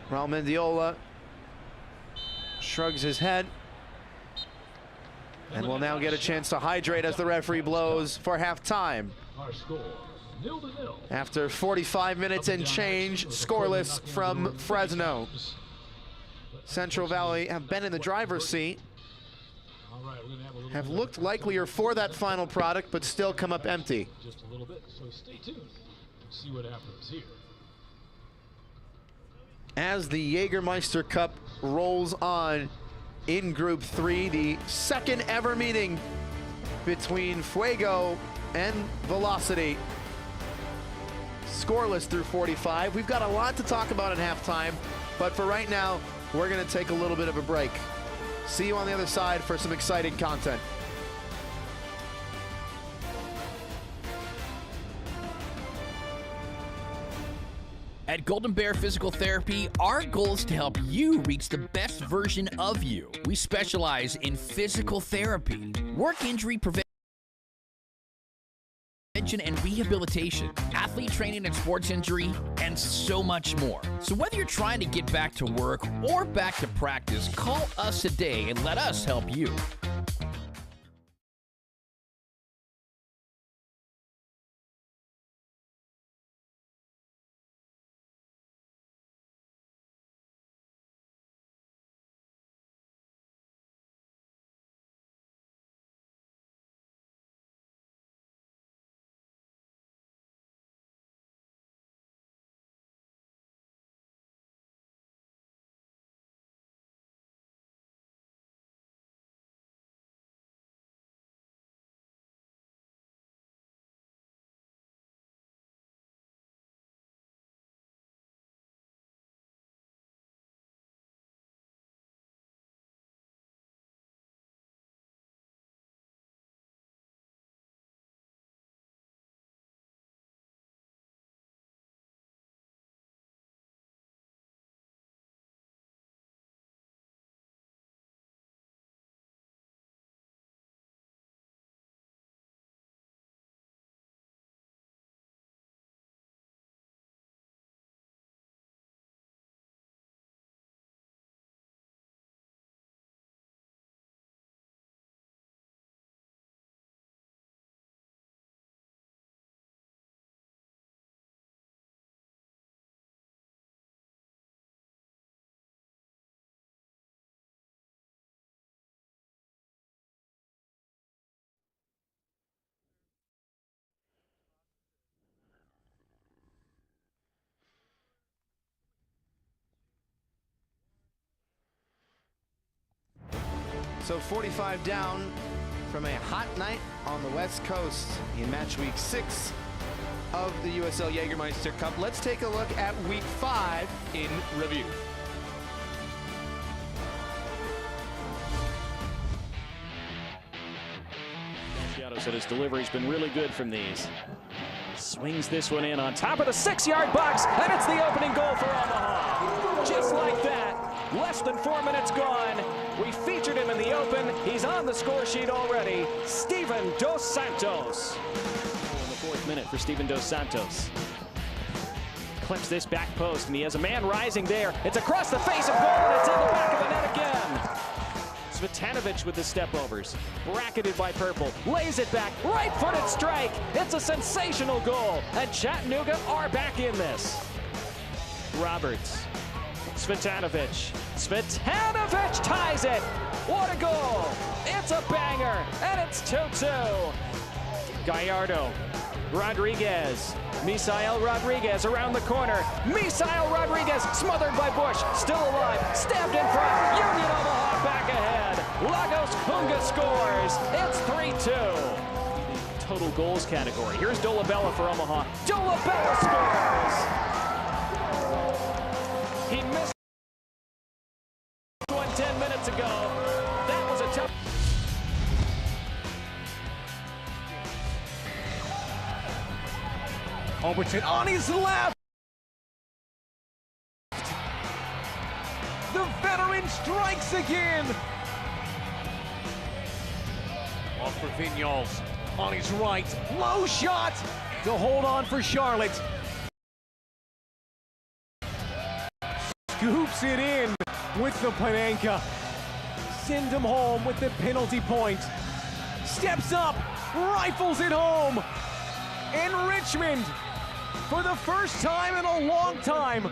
Raul Mendiola shrugs his head and will now get a chance to hydrate as the referee blows for halftime. Our score, 0-0. After 45 minutes and change, scoreless from Fresno. Central Valley have been in the driver's seat, All right, we're gonna have a little have bit looked of- likelier for that final product, but still come up empty. Just a little bit, so stay tuned. See what happens here. As the Jägermeister Cup rolls on in Group 3, the second ever meeting between Fuego and Velocity. Scoreless through 45. We've got a lot to talk about at halftime, but for right now, we're going to take a little bit of a break. See you on the other side for some exciting content. At Golden Bear Physical Therapy, our goal is to help you reach the best version of you. We specialize in physical therapy, work injury prevention and rehabilitation, athlete training and sports injury, and so much more. So whether you're trying to get back to work or back to practice, call us today and let us help you. So 45 down from a hot night on the West Coast in match week 6 of the USL Jägermeister Cup. Let's take a look at week 5 in review. Said his delivery's been really good from these. Swings this one in on top of the 6-yard box, and it's the opening goal for Omaha. Just like that, less than 4 minutes gone. We featured him in the open. He's on the score sheet already. Steven Dos Santos. In the 4th minute for Steven Dos Santos. Clips this back post, and he has a man rising there. It's across the face of goal, and it's in the back of the net again. Svitanovic with the step-overs, bracketed by Purple, lays it back, right-footed strike. It's a sensational goal, and Chattanooga are back in this. Roberts, Svitanovic ties it. What a goal! It's a banger, and it's 2-2. Gallardo, Rodriguez, Misael Rodriguez around the corner. Misael Rodriguez smothered by Bush, still alive, stabbed in front. Union Omaha back ahead. Lagos Kunga scores. It's 3-2. Total goals category. Here's Dolabella for Omaha. Dolabella scores. He missed one 10 minutes ago. That was a tough. Overton on his left. The veteran strikes again. Off for Vignoles on his right. Low shot to hold on for Charlotte. Scoops it in with the Panenka. Send him home with the penalty point. Steps up, rifles it home. And Richmond, for the first time in a long time.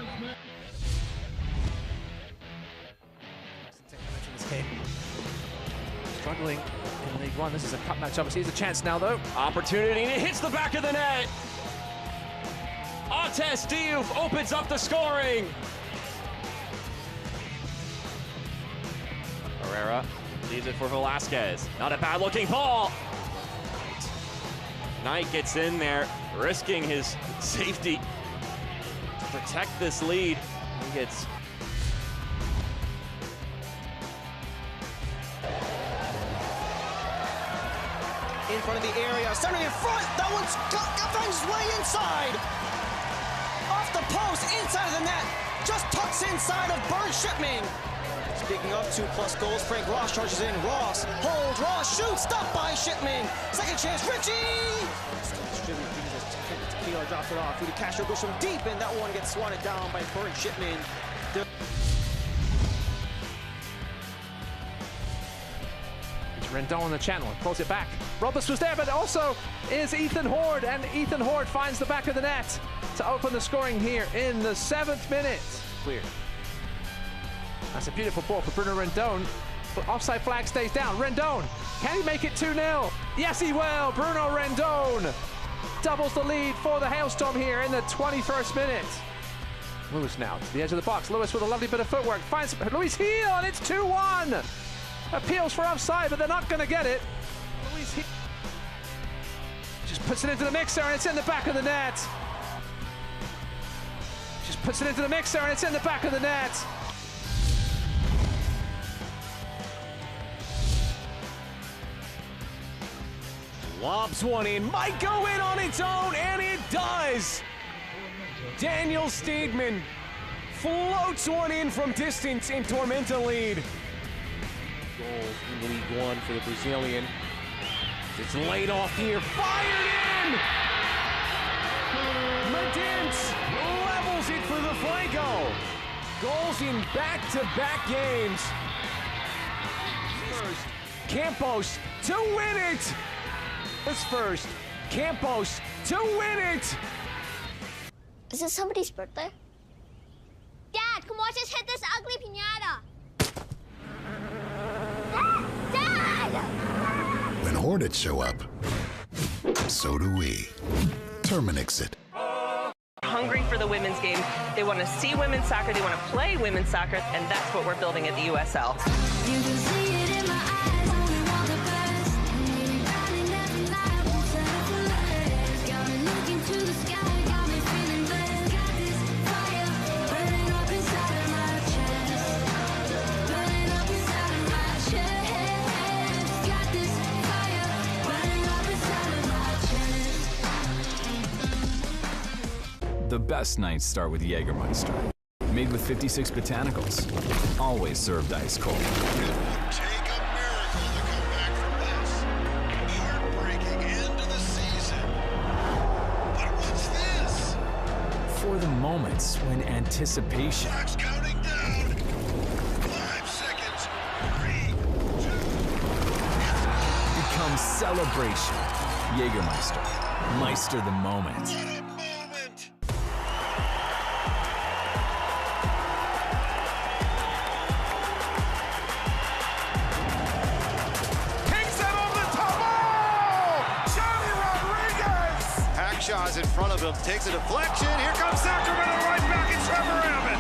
Struggling in League One. This is a cup match. Obviously, here's a chance now, though. Opportunity, and it hits the back of the net. Artes Diouf opens up the scoring. Herrera leaves it for Velasquez. Not a bad-looking ball. Knight gets in there, risking his safety to protect this lead. He gets in front of the area, centering in front. That one's finds his way inside. Off the post, inside of the net. Just tucks inside of Bird Shipman. Speaking of 2+ goals, Frank Ross charges in. Ross holds, Ross shoots, stopped by Shipman. Second chance, Richie! Taylor drops it off. Rudy Castro goes from deep, and that one gets swatted down by Bird Shipman. Rendon on the channel and pulls it back. Roberts was there, but also is Ethan Horde, and Ethan Horde finds the back of the net to open the scoring here in the 7th minute. Clear. That's a beautiful ball for Bruno Rendon, but offside flag stays down. Rendon, can he make it 2-0? Yes, he will. Bruno Rendon doubles the lead for the Hailstorm here in the 21st minute. Lewis now to the edge of the box. Lewis with a lovely bit of footwork finds Luis Heel, and it's 2-1. Appeals for offside, but they're not going to get it. Luis Heel just puts it into the mixer, and it's in the back of the net. Just puts it into the mixer, and it's in the back of the net. Lobs one in, might go in on its own, and it does. Daniel Steedman floats one in from distance in Tormenta lead. Goals in League One for the Brazilian. It's laid off here, fired in! Medence levels it for the Fuego. Goals in back-to-back games. First, Campos to win it! First, Campos to win it! Is it somebody's birthday? Dad, come watch us hit this ugly piñata! Dad! When Hornets show up, so do we. Terminix it. Hungry for the women's game. They want to see women's soccer, they want to play women's soccer, and that's what we're building at the USL. You can see it in my The best nights start with Jägermeister. Made with 56 botanicals. Always served ice cold. It would take a miracle to come back from this. Heartbreaking end to the season. But what's this? For the moments when anticipation Clock's counting down. 5 seconds. 3, 2. becomes celebration. Jägermeister. Meister the moment. Shaw's in front of him, takes a deflection. Here comes Sacramento right back at Trevor Abbott.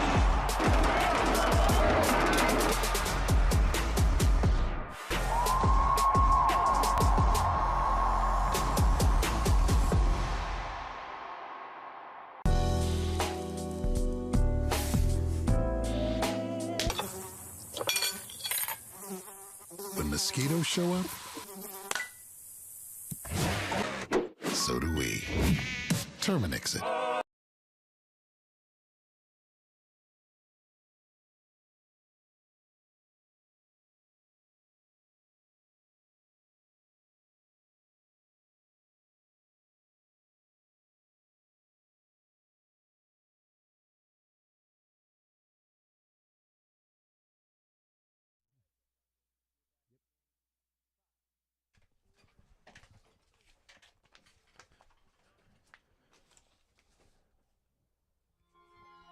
When mosquitoes show up, so do we. Terminix it.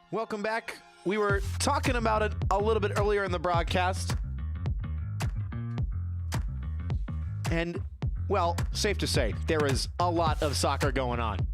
Welcome back. We were talking about it a little bit earlier in the broadcast. And, well, safe to say, there is a lot of soccer going on.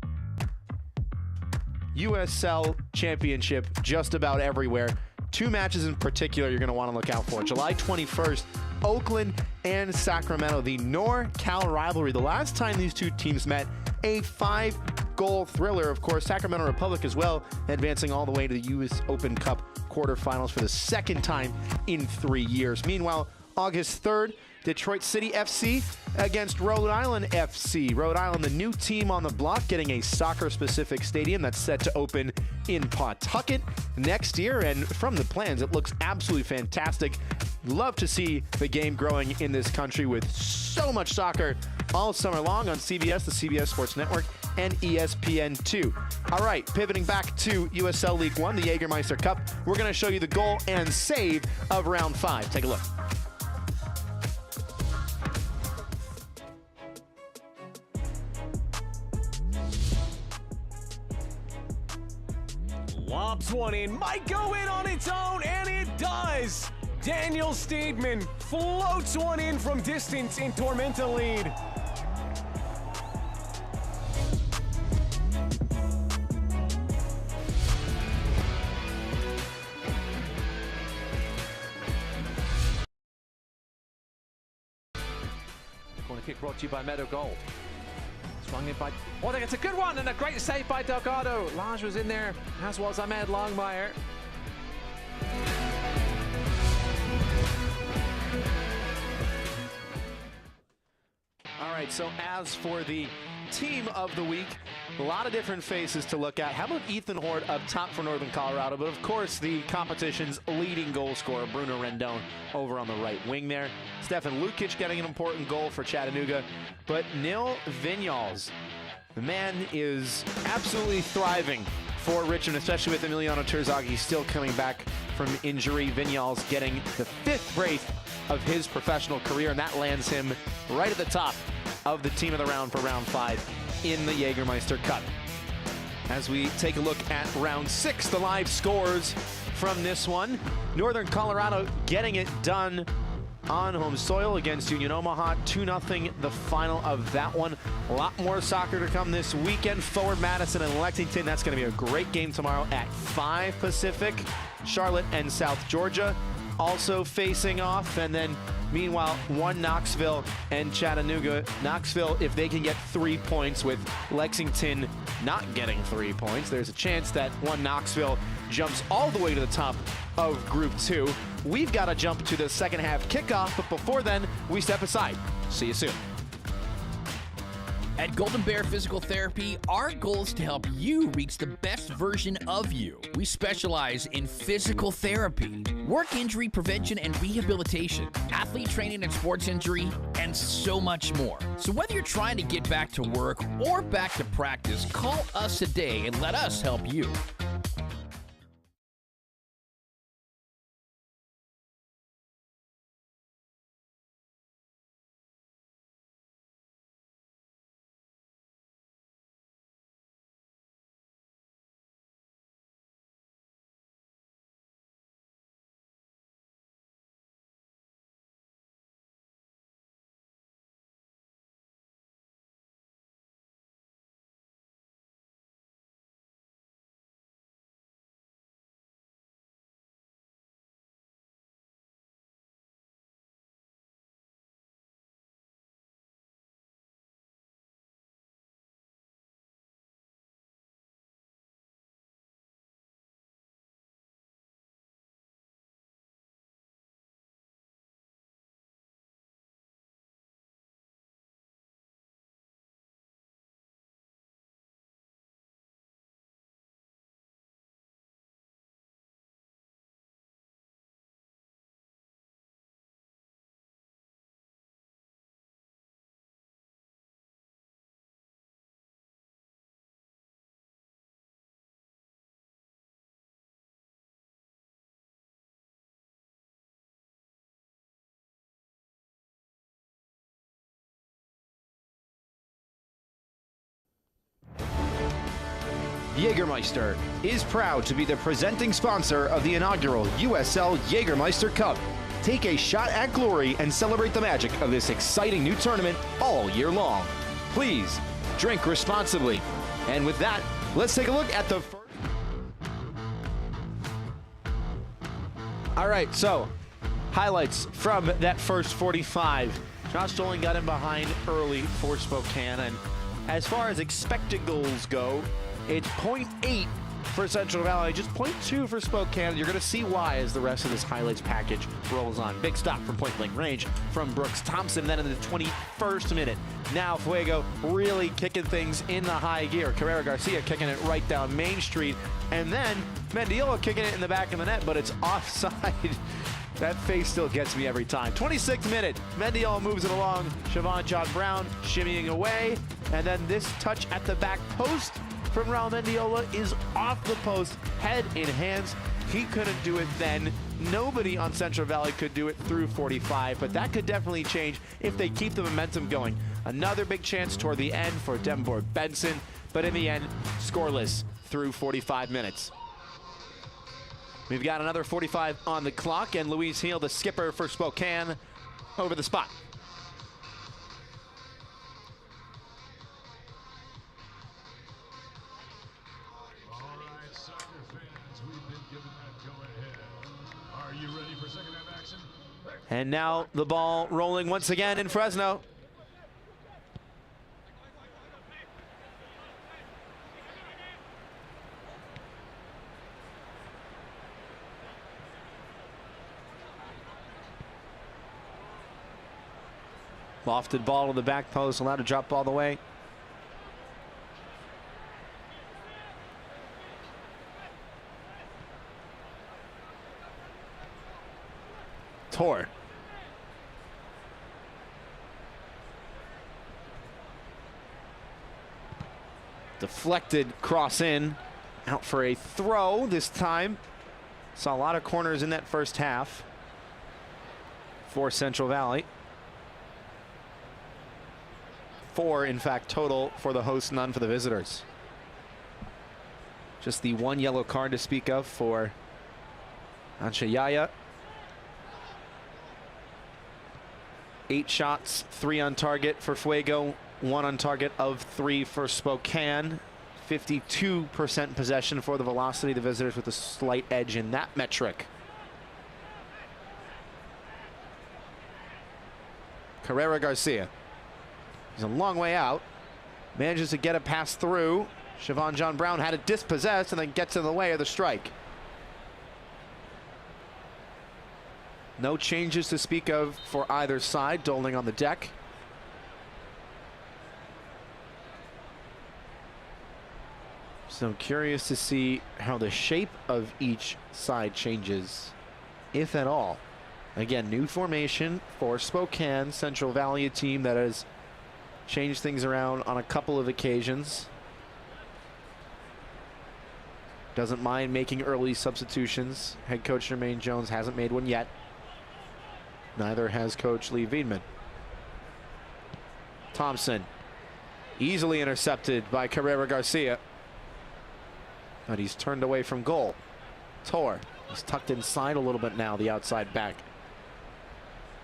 USL Championship just about everywhere. 2 matches in particular you're going to want to look out for. July 21st, Oakland and Sacramento, the Nor-Cal rivalry. The last time these two teams met, a 5-goal thriller. Of course, Sacramento Republic as well, advancing all the way to the US Open Cup quarterfinals for the second time in 3 years. Meanwhile, August 3rd, Detroit City FC against Rhode Island FC. Rhode Island, the new team on the block, getting a soccer-specific stadium that's set to open in Pawtucket next year. And from the plans, it looks absolutely fantastic. Love to see the game growing in this country with so much soccer all summer long on CBS, the CBS Sports Network, and ESPN2. All right, pivoting back to USL League One, the Jägermeister Cup, we're going to show you the goal and save of round 5. Take a look. Lobs one in, might go in on its own, and it does! Daniel Steedman floats one in from distance in Tormenta lead. Corner kick brought to you by Meadow Gold. Swung in by... Oh, I think it's a good one and a great save by Delgado. Lage was in there, as was Ahmed Longmire. All right, so as for the team of the week, a lot of different faces to look at. How about Ethan Horde up top for Northern Colorado? But of course, the competition's leading goal scorer, Bruno Rendon, over on the right wing there. Stefan Lukic getting an important goal for Chattanooga. But Nil Vinyals, the man is absolutely thriving for Richmond, especially with Emiliano Terzaghi still coming back from injury. Vinyals getting the 5th brace of his professional career, and that lands him right at the top of the team of the round for round 5 in the Jägermeister Cup. As we take a look at round 6, the live scores from this one. Northern Colorado getting it done on home soil against Union Omaha, 2-0 the final of that one. A lot more soccer to come this weekend. Forward Madison and Lexington, that's going to be a great game tomorrow at 5 Pacific. Charlotte and South Georgia. also facing off. And then meanwhile, one Knoxville and Chattanooga. Knoxville, if they can get 3 points with Lexington not getting 3 points, there's a chance that one Knoxville jumps all the way to the top of Group 2. We've got to jump to the second half kickoff, but before then, we step aside. See you soon. At Golden Bear Physical Therapy, our goal is to help you reach the best version of you. We specialize in physical therapy, work injury prevention and rehabilitation, athlete training and sports injury, and so much more. So whether you're trying to get back to work or back to practice, call us today and let us help you. Jägermeister is proud to be the presenting sponsor of the inaugural USL Jägermeister Cup. Take a shot at glory and celebrate the magic of this exciting new tournament all year long. Please drink responsibly. And with that, let's take a look at the first. All right, so highlights from that first 45. Josh Dolan got in behind early for Spokane, and as far as expected goals go, it's 0.8 for Central Valley, just 0.2 for Spokane. You're going to see why as the rest of this highlights package rolls on. Big stop from point-blank range from Brooks Thompson. Then in the 21st minute, now Fuego really kicking things in the high gear. Carrera Garcia kicking it right down Main Street. And then Mendiola kicking it in the back of the net, but it's offside. That face still gets me every time. 26th minute, Mendiola moves it along. Siobhan John Brown shimmying away. And then this touch at the back post from Raul Mendiola is off the post, head in hands. He couldn't do it then. Nobody on Central Valley could do it through 45, but that could definitely change if they keep the momentum going. Another big chance toward the end for Denborg Benson, but in the end, scoreless through 45 minutes. We've got another 45 on the clock, and Louise Heel, the skipper for Spokane, over the spot. And now the ball rolling once again in Fresno. Lofted ball to the back post, allowed to drop all the way. Tor. Deflected cross in, out for a throw this time. Saw a lot of corners in that first half for Central Valley. 4, in fact, total for the hosts, none for the visitors. Just the one yellow card to speak of for Ansha Yaya. 8 shots, 3 on target for Fuego, 1 on target of 3 for Spokane. 52% possession for the Velocity, the visitors with a slight edge in that metric. Carrera Garcia. He's a long way out. Manages to get a pass through. Siobhan John Brown had it dispossessed and then gets in the way of the strike. No changes to speak of for either side. Doling on the deck. So curious to see how the shape of each side changes, if at all. Again, new formation for Spokane, Central Valley, a team that has changed things around on a couple of occasions. Doesn't mind making early substitutions. Head coach Jermaine Jones hasn't made one yet. Neither has coach Lee Wiedemann. Thompson easily intercepted by Carrera Garcia, but he's turned away from goal. Tor, he's tucked inside a little bit now, the outside back.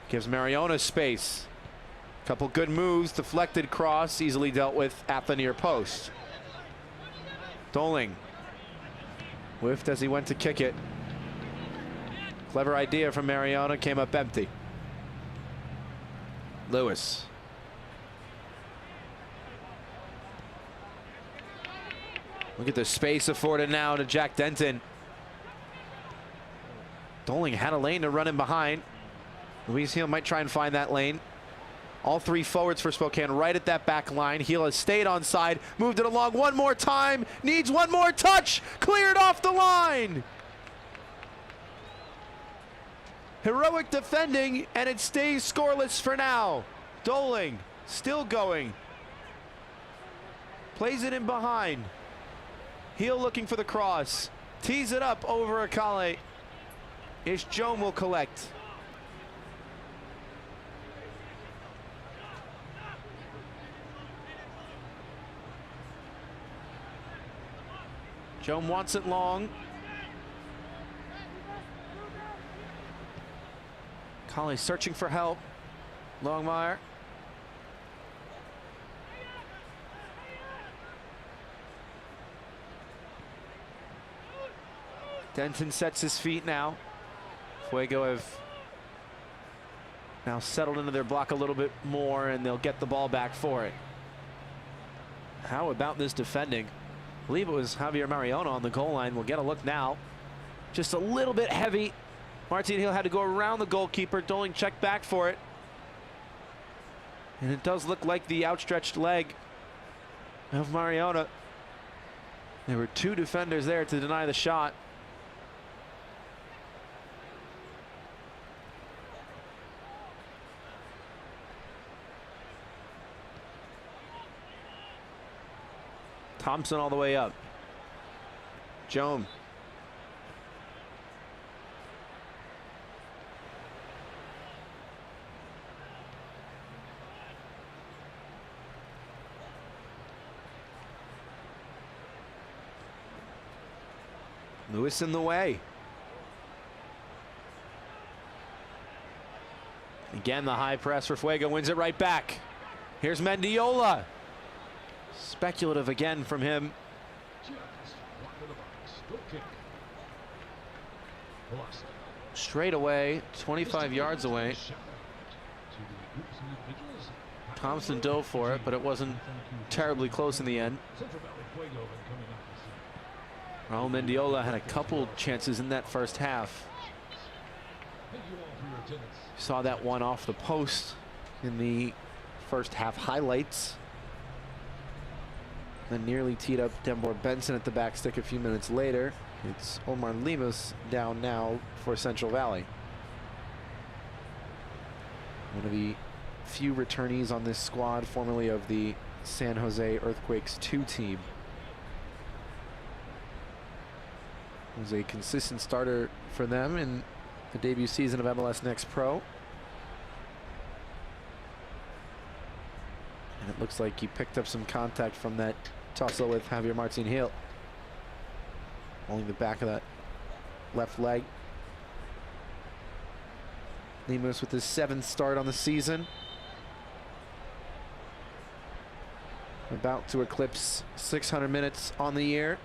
Gives Mariona space. Couple good moves, deflected cross, easily dealt with at the near post. Doling whiffed as he went to kick it. Clever idea from Mariona, came up empty. Lewis. Look at the space afforded now to Jack Denton. Doling had a lane to run in behind. Luis Heel might try and find that lane. All three forwards for Spokane right at that back line. Heel has stayed onside, moved it along one more time, needs one more touch, cleared off the line. Heroic defending, and it stays scoreless for now. Doling still going. Plays it in behind. Heel looking for the cross. Tees it up over Akale. Ish Joan will collect. Joan wants it long. Akale searching for help. Longmire. Denton sets his feet now. Fuego have now settled into their block a little bit more, and they'll get the ball back for it. How about this defending? I believe it was Javier Mariona on the goal line. We'll get a look now. Just a little bit heavy. Martin Hill had to go around the goalkeeper. Doling checked back for it. And it does look like the outstretched leg of Mariona. There were two defenders there to deny the shot. Thompson all the way up. Joan. Lewis in the way. Again, the high press for Fuego, wins it right back. Here's Mendiola. Speculative again from him. Straight away, 25 yards away. Thompson dove for it, but it wasn't terribly close in the end. Raul Mendiola had a couple chances in that first half. Saw that one off the post in the first half highlights. Then nearly teed up Denbor Benson at the back stick a few minutes later. It's Omar Lemus down now for Central Valley. One of the few returnees on this squad, formerly of the San Jose Earthquakes 2 team. Was a consistent starter for them in the debut season of MLS Next Pro. And it looks like he picked up some contact from that tussle with Javier Martin Hill. Only the back of that left leg. Lemus with his 7th start on the season. About to eclipse 600 minutes on the year.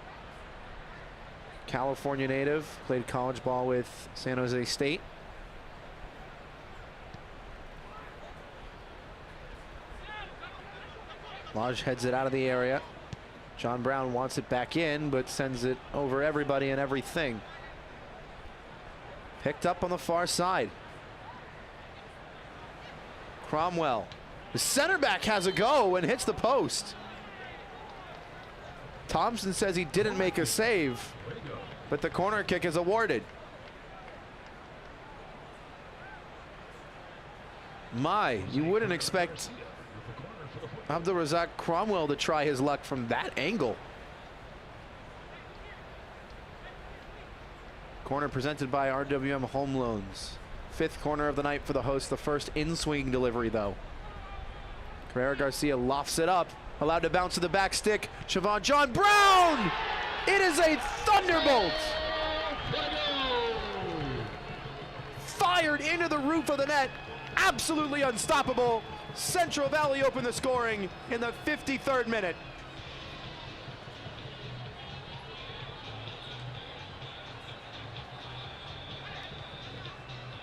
California native, played college ball with San Jose State. Lodge heads it out of the area. John Brown wants it back in, but sends it over everybody and everything. Picked up on the far side. Cromwell. The center back has a go and hits the post. Thompson says he didn't make a save, but the corner kick is awarded. My, you wouldn't expect Abdulrazak Cromwell to try his luck from that angle. Corner presented by RWM Home Loans. 5th corner of the night for the host. The first in-swing delivery, though. Carrera Garcia lofts it up. Allowed to bounce to the back stick. Siobhan John Brown! It is a thunderbolt! Fired into the roof of the net. Absolutely unstoppable. Central Valley opened the scoring in the 53rd minute.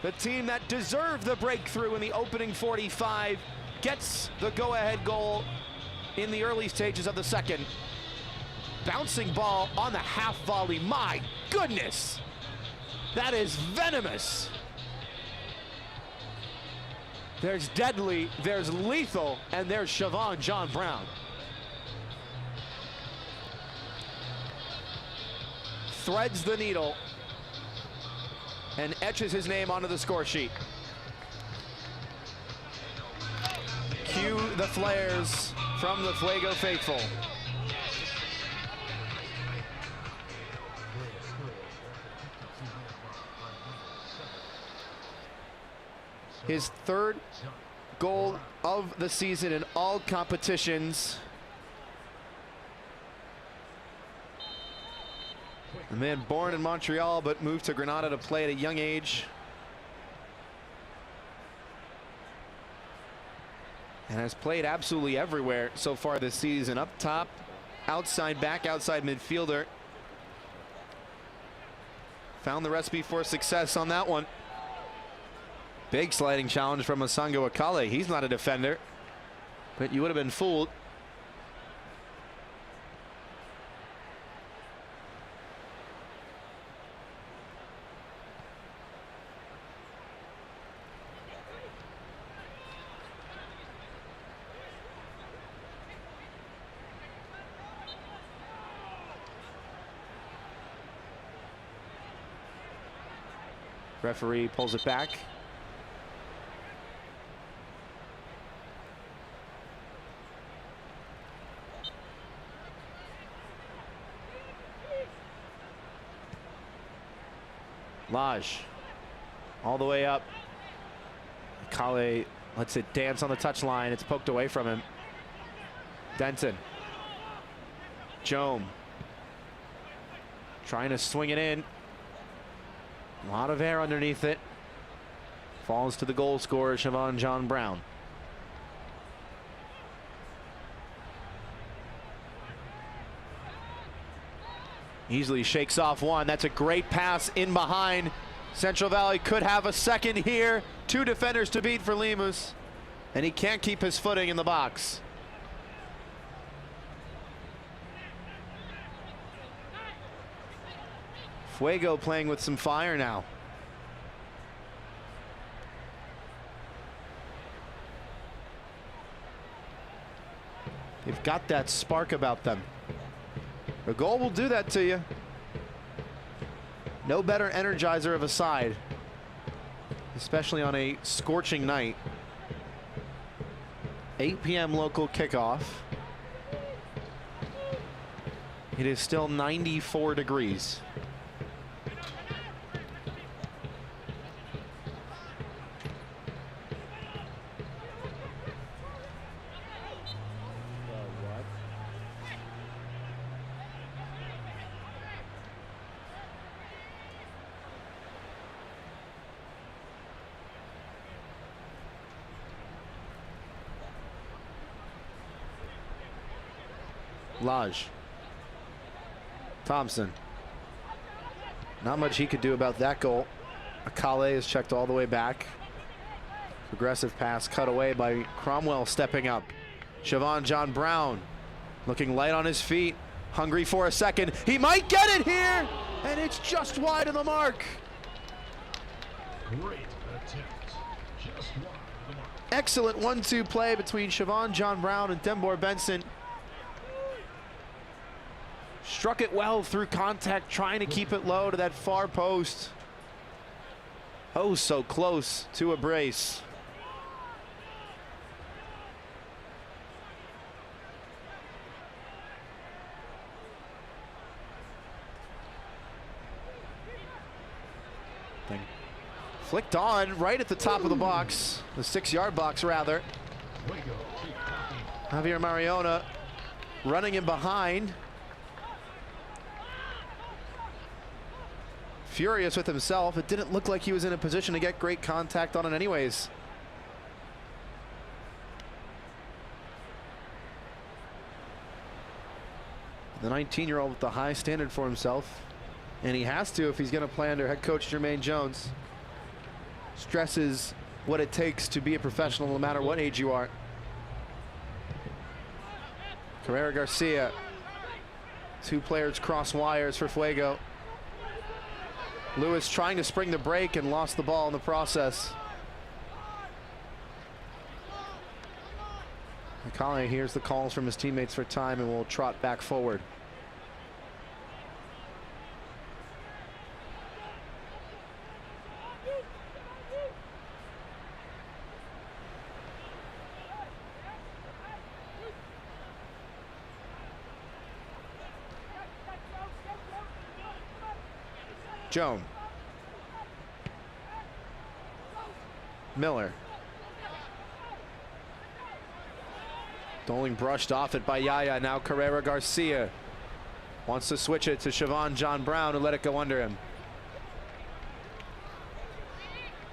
The team that deserved the breakthrough in the opening 45 gets the go-ahead goal in the early stages of the second. Bouncing ball on the half volley. My goodness, that is venomous. There's deadly, there's lethal, and there's Siobhan John Brown. Threads the needle and etches his name onto the score sheet. Cue the flares from the Fuego faithful. His 3rd goal of the season in all competitions. A man born in Montreal but moved to Grenada to play at a young age. And has played absolutely everywhere so far this season. Up top, outside back, outside midfielder. Found the recipe for success on that one. Big sliding challenge from Masango Akale. He's not a defender, but you would have been fooled. Referee pulls it back. Lodge all the way up. Kale lets it dance on the touchline. It's poked away from him. Denton. Jome trying to swing it in. A lot of air underneath it. Falls to the goal scorer, Siobhan John Brown. Easily shakes off one. That's a great pass in behind. Central Valley could have a second here. 2 defenders to beat for Lemus. And he can't keep his footing in the box. Fuego playing with some fire now. They've got that spark about them. A goal will do that to you. No better energizer of a side, especially on a scorching night. 8 p.m. local kickoff. It is still 94 degrees. Lodge. Thompson. Not much he could do about that goal. Akale is checked all the way back. Aggressive pass cut away by Cromwell stepping up. Siobhan John Brown looking light on his feet, hungry for a second. He might get it here, and it's just wide of the mark. Great attempt. Just wide of the mark. Excellent 1-2 play between Siobhan John Brown and Dembor Benson. Struck it well through contact, trying to keep it low to that far post. Oh, so close to a brace. Flicked on right at the top of the box, the 6-yard box rather. Javier Mariona running in behind. Furious with himself. It didn't look like he was in a position to get great contact on it anyways. The 19-year-old with the high standard for himself, and he has to if he's going to play under head coach Jermaine Jones. Stresses what it takes to be a professional no matter what age you are. Carrera Garcia. 2 players cross wires for Fuego. Lewis trying to spring the break and lost the ball in the process. McCauley hears the calls from his teammates for time and will trot back forward. Joan. Miller. Doling brushed off it by Yaya. Now Carrera Garcia wants to switch it to Siobhan John Brown and let it go under him.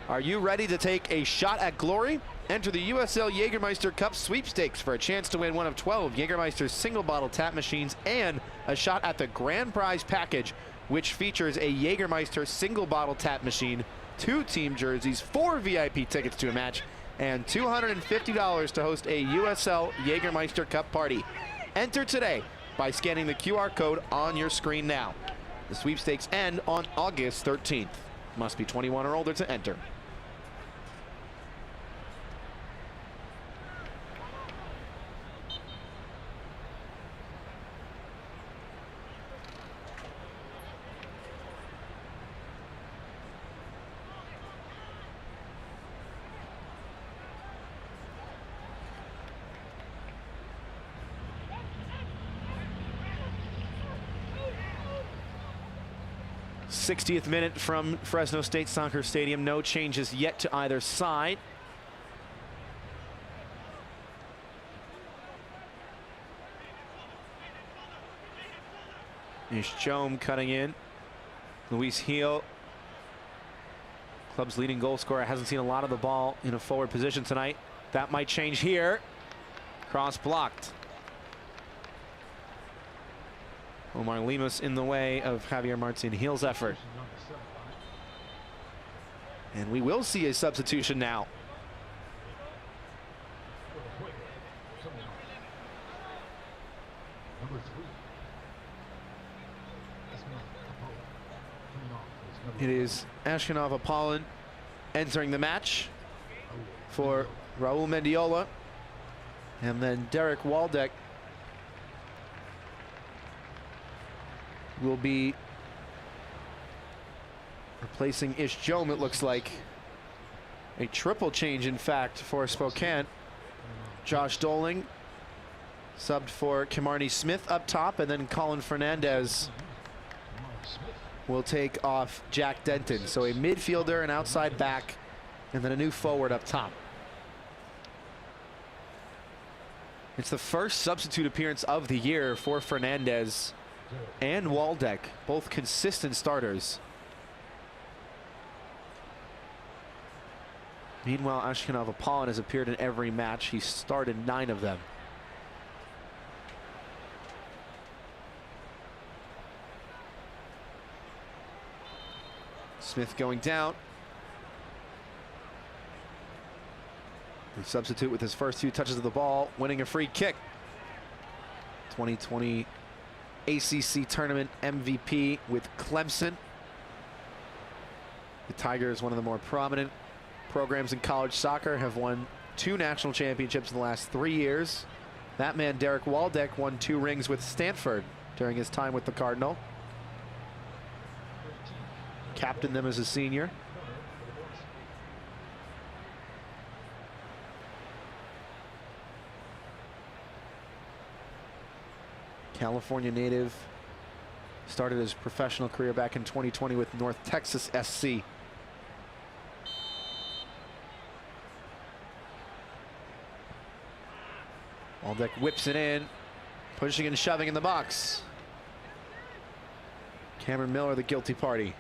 Are you ready to take a shot at glory? Enter the USL Jägermeister Cup sweepstakes for a chance to win one of 12 Jägermeister single bottle tap machines and a shot at the grand prize package, which features a Jägermeister single bottle tap machine, 2 team jerseys, 4 VIP tickets to a match, and $250 to host a USL Jägermeister Cup party. Enter today by scanning the QR code on your screen now. The sweepstakes end on August 13th. Must be 21 or older to enter. '60th minute from Fresno State Soccer Stadium. No changes yet to either side. Ish Chome cutting in. Luis Heel, club's leading goal scorer, hasn't seen a lot of the ball in a forward position tonight. That might change here. Cross blocked. Omar Lemus in the way of Javier Martin Heel's effort. And we will see a substitution now. It is Ashkenov Apollon entering the match for Raul Mendiola. And then Derek Waldeck will be replacing Ish Chome, it looks like. A triple change, in fact, for Spokane. Josh Doling subbed for Kimarni Smith up top, and then Colin Fernandez will take off Jack Denton. So a midfielder, an outside back, and then a new forward up top. It's the first substitute appearance of the year for Fernandez and Waldeck, both consistent starters. Meanwhile, Ashkenov Apollon has appeared in every match. He started 9 of them. Smith going down. The substitute with his first 2 touches of the ball, winning a free kick. 2020 ACC Tournament MVP with Clemson. The Tigers, one of the more prominent programs in college soccer, have won 2 national championships in the last 3 years. That man, Derek Waldeck, won 2 rings with Stanford during his time with the Cardinal. Captained them as a senior. California native, started his professional career back in 2020 with North Texas SC. Waldeck whips it in, pushing and shoving in the box. Cameron Miller, the guilty party.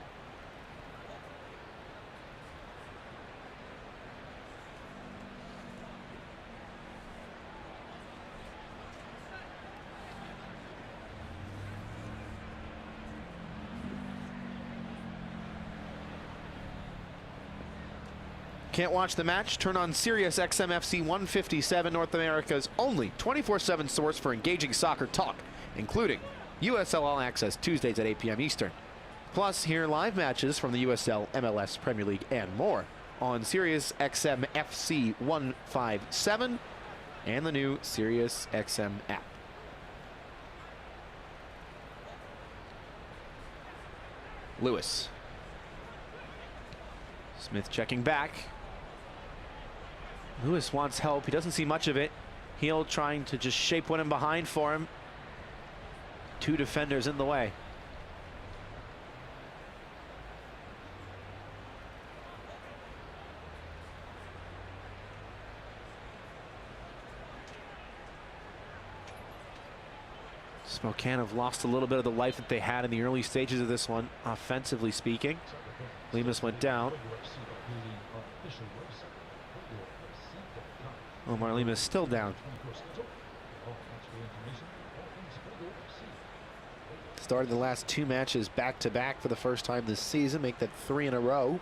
Can't watch the match? Turn on Sirius XM FC 157, North America's only 24/7 source for engaging soccer talk, including USL All Access Tuesdays at 8 p.m. Eastern. Plus, hear live matches from the USL, MLS, Premier League, and more on Sirius XM FC 157 and the new Sirius XM app. Lewis. Smith checking back. Lewis wants help. He doesn't see much of it. Heel trying to just shape one in behind for him. 2 defenders in the way. Spokane have lost a little bit of the life that they had in the early stages of this one, offensively speaking. Lemus went down. Omar Lemus still down. Started the last 2 matches back-to-back for the first time this season, make that 3 in a row.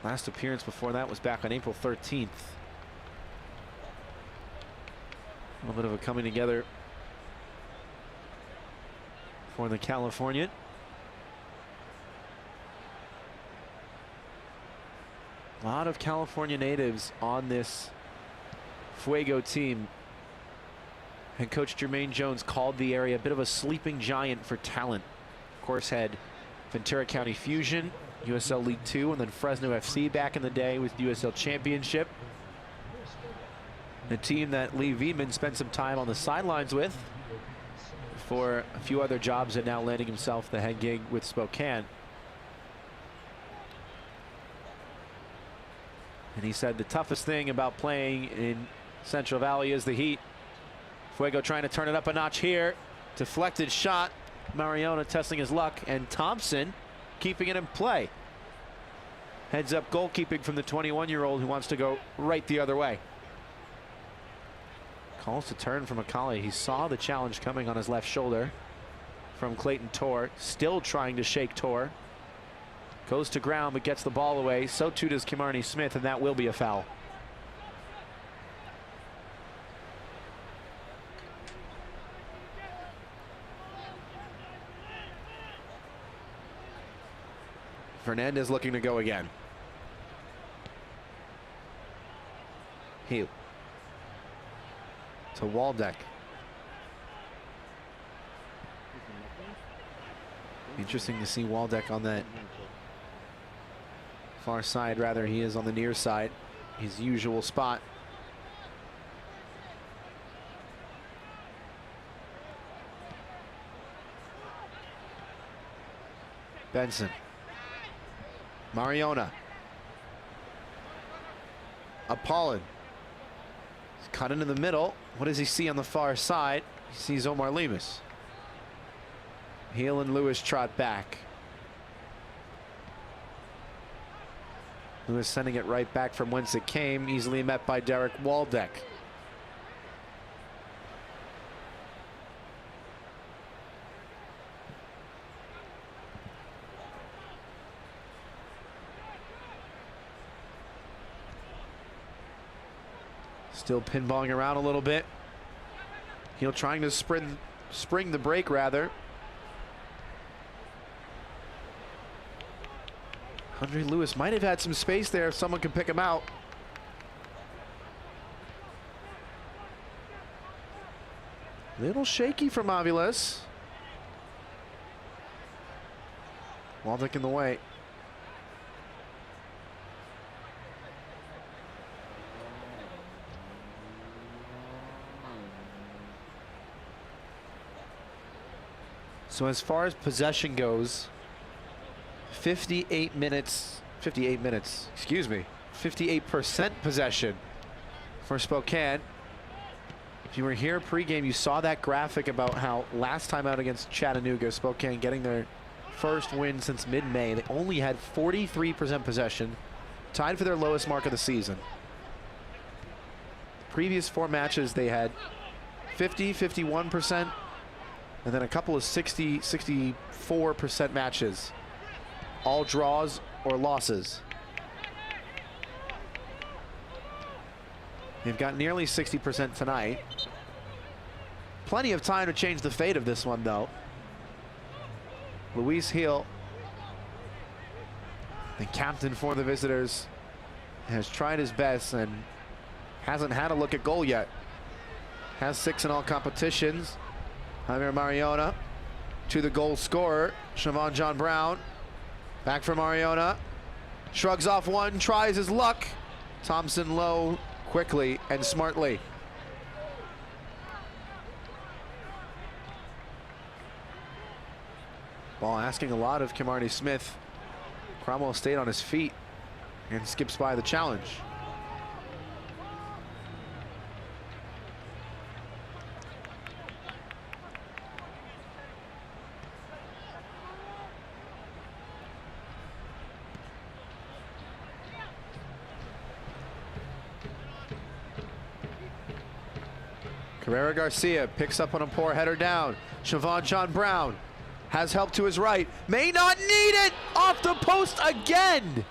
Last appearance before that was back on April 13th. A little bit of a coming together for the Californian. A lot of California natives on this Fuego team. Head coach Jermaine Jones called the area a bit of a sleeping giant for talent. Of course, had Ventura County Fusion, USL League Two, and then Fresno FC back in the day with USL Championship. A team that Lee Veedman spent some time on the sidelines with for a few other jobs, and now landing himself the head gig with Spokane. And he said the toughest thing about playing in Central Valley is the heat. Fuego trying to turn it up a notch here. Deflected shot. Mariona testing his luck, and Thompson keeping it in play. Heads up goalkeeping from the 21-year-old who wants to go right the other way. Calls to turn from Akali. He saw the challenge coming on his left shoulder from Clayton Torr. Still trying to shake Torr. Goes to ground but gets the ball away. So too does Kimarni Smith, and that will be a foul. Fernandez looking to go again. Heel to Waldeck. Interesting to see Waldeck on that far side. Rather, he is on the near side, his usual spot. Benson. Mariona. Apollon. He's cut into the middle. What does he see on the far side? He sees Omar Lemus. Heel and Lewis trot back. Lewis sending it right back from whence it came, easily met by Derek Waldeck. Still pinballing around a little bit. Heel trying to spring the break rather. Andre Lewis might have had some space there if someone could pick him out. Little shaky from Aviles. Waldick in the way. So as far as possession goes, 58 minutes, excuse me, 58% possession for Spokane. If you were here pregame, you saw that graphic about how last time out against Chattanooga, Spokane getting their first win since mid-May. They only had 43% possession, tied for their lowest mark of the season. The previous 4 matches, they had 50, 51%, and then a couple of 60, 64% matches. All draws or losses. They've got nearly 60% tonight. Plenty of time to change the fate of this one, though. Luis Heel, the captain for the visitors, has tried his best and hasn't had a look at goal yet. Has 6 in all competitions. Javier Mariona to the goal scorer, Siobhan John Brown. Back from Mariona. Shrugs off one, tries his luck. Thompson low, quickly and smartly. Ball asking a lot of Kimarni Smith. Cromwell stayed on his feet and skips by the challenge. Carrera Garcia picks up on a poor header down. Siobhan John Brown has help to his right. May not need it. Off the post again.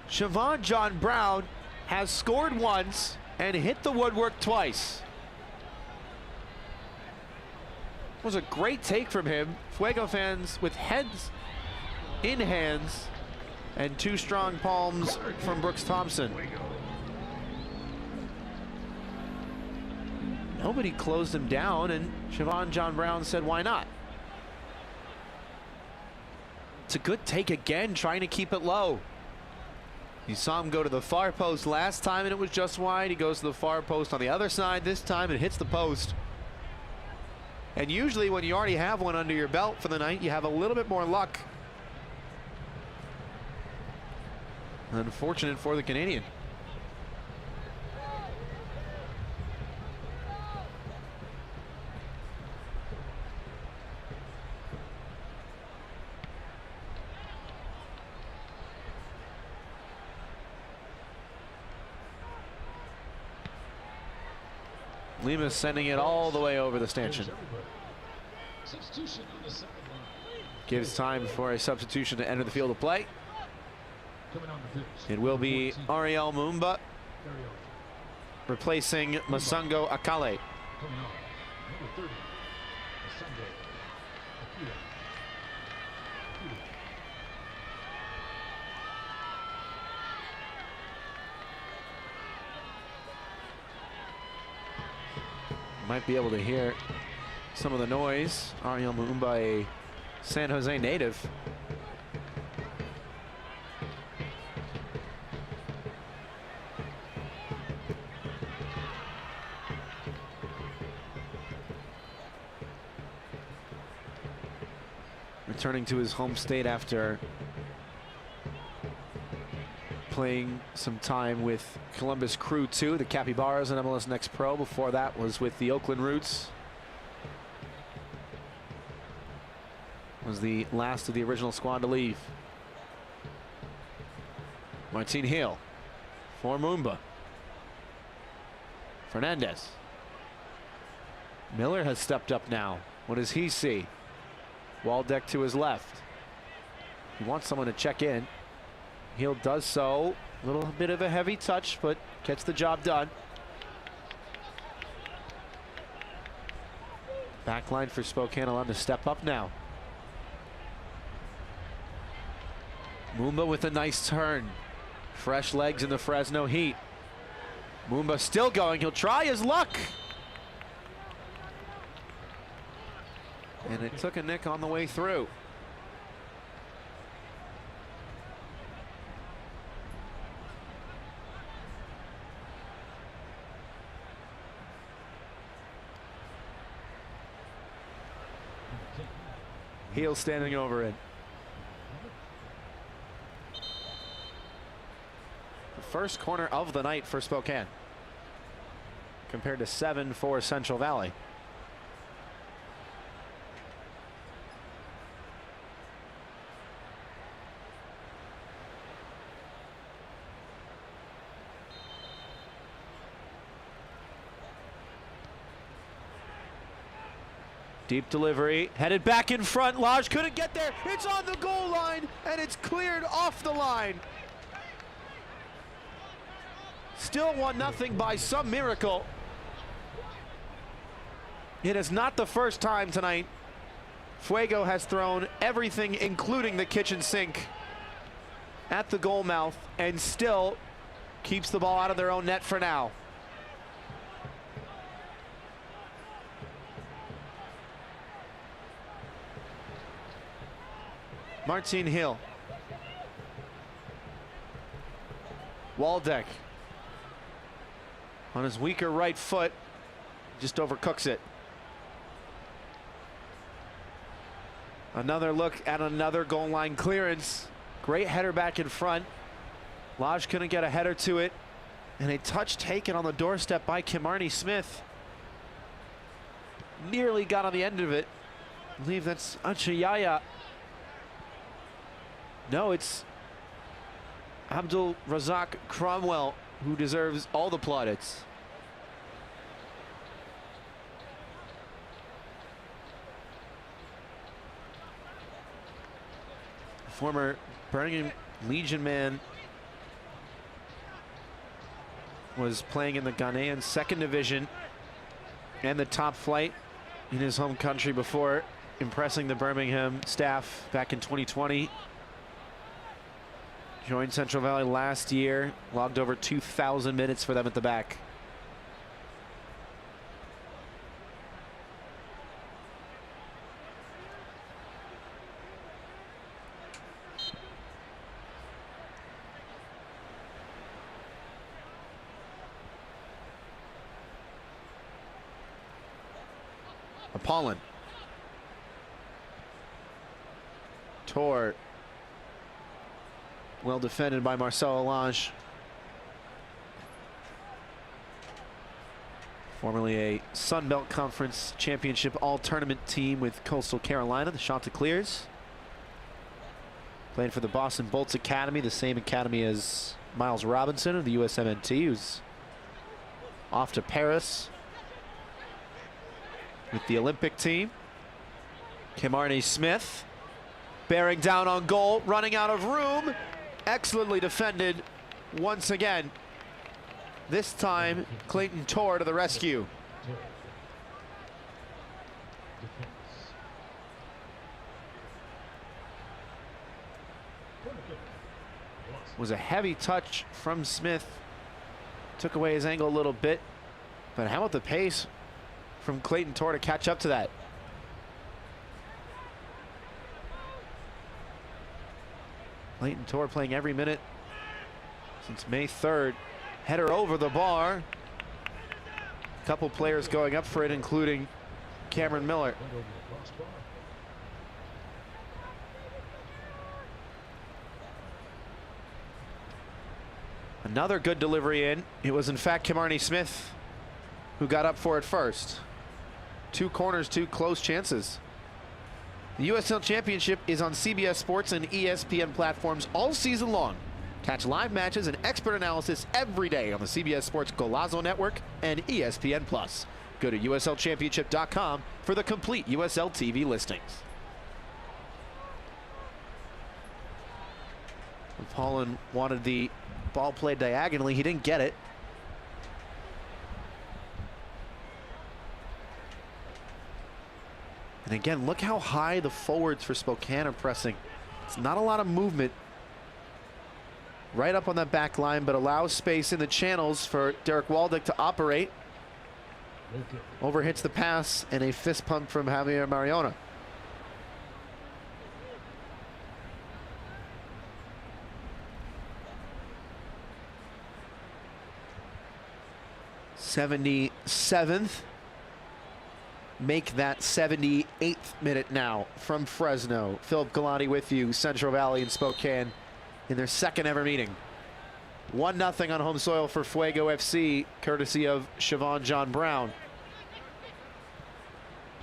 Siobhan John Brown has scored once and hit the woodwork twice. It was a great take from him. Fuego fans with heads in hands and 2 strong palms from Brooks Thompson. Nobody closed him down, and Siobhan John Brown said, why not? It's a good take again, trying to keep it low. You saw him go to the far post last time, and it was just wide. He goes to the far post on the other side this time and hits the post. And usually when you already have one under your belt for the night, you have a little bit more luck. Unfortunate for the Canadian. Lima sending it all the way over the stanchion. Gives time for a substitution to enter the field of play. It will be Ariel Mumba replacing Masungo Akale. Might be able to hear some of the noise. Ariel Mumba, a San Jose native. Returning to his home state after playing some time with Columbus Crew 2, the Capybaras and MLS Next Pro. Before that was with the Oakland Roots. Was the last of the original squad to leave. Martin Hill for Mumba. Fernandez. Miller has stepped up now. What does he see? Waldeck to his left. He wants someone to check in. Hill does so. A little bit of a heavy touch, but gets the job done. Backline for Spokane allowed to step up now. Mumba with a nice turn. Fresh legs in the Fresno Heat. Mumba still going. He'll try his luck. And it took a nick on the way through. Heel standing over it. The first corner of the night for Spokane, compared to 7 for Central Valley. Deep delivery, headed back in front. Lodge couldn't get there. It's on the goal line, and it's cleared off the line. Still 1-0 by some miracle. It is not the first time tonight Fuego has thrown everything, including the kitchen sink, at the goal mouth, and still keeps the ball out of their own net for now. Martin Hill. Waldeck on his weaker right foot, just overcooks it. Another look at another goal line clearance. Great header back in front. Lodge couldn't get a header to it, and a touch taken on the doorstep by Kimarni Smith. Nearly got on the end of it. I believe that's Achayaya. No, it's Abdul Razak Cromwell, who deserves all the plaudits. Former Birmingham Legion man, was playing in the Ghanaian second division and the top flight in his home country before impressing the Birmingham staff back in 2020. Joined Central Valley last year, logged over 2,000 minutes for them at the back. Apollon. Tor. Well defended by Marcel Allange. Formerly a Sun Belt Conference Championship all-tournament team with Coastal Carolina, the Chanticleers. Playing for the Boston Bolts Academy, the same academy as Miles Robinson of the USMNT, who's off to Paris with the Olympic team. Kimarni Smith bearing down on goal, running out of room. Excellently defended once again. This time, Clayton Tor to the rescue. Was a heavy touch from Smith. Took away his angle a little bit. But how about the pace from Clayton Tor to catch up to that? Clayton Tor playing every minute since May 3rd. Header over the bar. A couple players going up for it, including Cameron Miller. Another good delivery in. It was in fact Kimarni Smith who got up for it first. 2 corners, 2 close chances. The USL Championship is on CBS Sports and ESPN platforms all season long. Catch live matches and expert analysis every day on the CBS Sports Golazo Network and ESPN+. Go to USLChampionship.com for the complete USL TV listings. Holland wanted the Ball played diagonally. He didn't get it. And again, look how high the forwards for Spokane are pressing. It's not a lot of movement right up on that back line, but allows space in the channels for Derek Waldick to operate. Overhits the pass, and a fist pump from Javier Mariona. '77th. Make that 78th minute now from Fresno. Philip Galati with you, Central Valley and Spokane in their second ever meeting. 1-0 on home soil for Fuego FC, courtesy of Siobhan John Brown.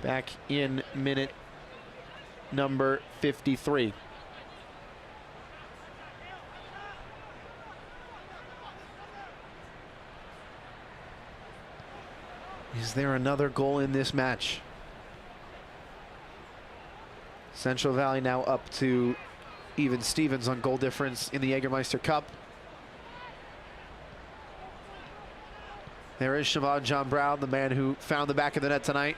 Back in minute number 53. Is there another goal in this match? Central Valley now up to even Stevens on goal difference in the Jägermeister Cup. There is Siobhan John Brown, the man who found the back of the net tonight.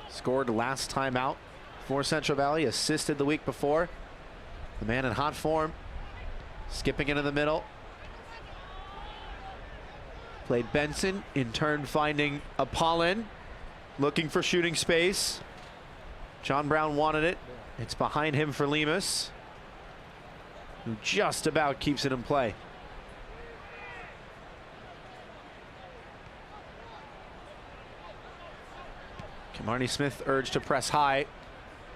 Scored last time out for Central Valley, assisted the week before. The man in hot form, skipping into the middle. Played Benson, in turn finding Apollon, looking for shooting space. John Brown wanted it. It's behind him for Lemus, who just about keeps it in play. Marnie Smith urged to press high.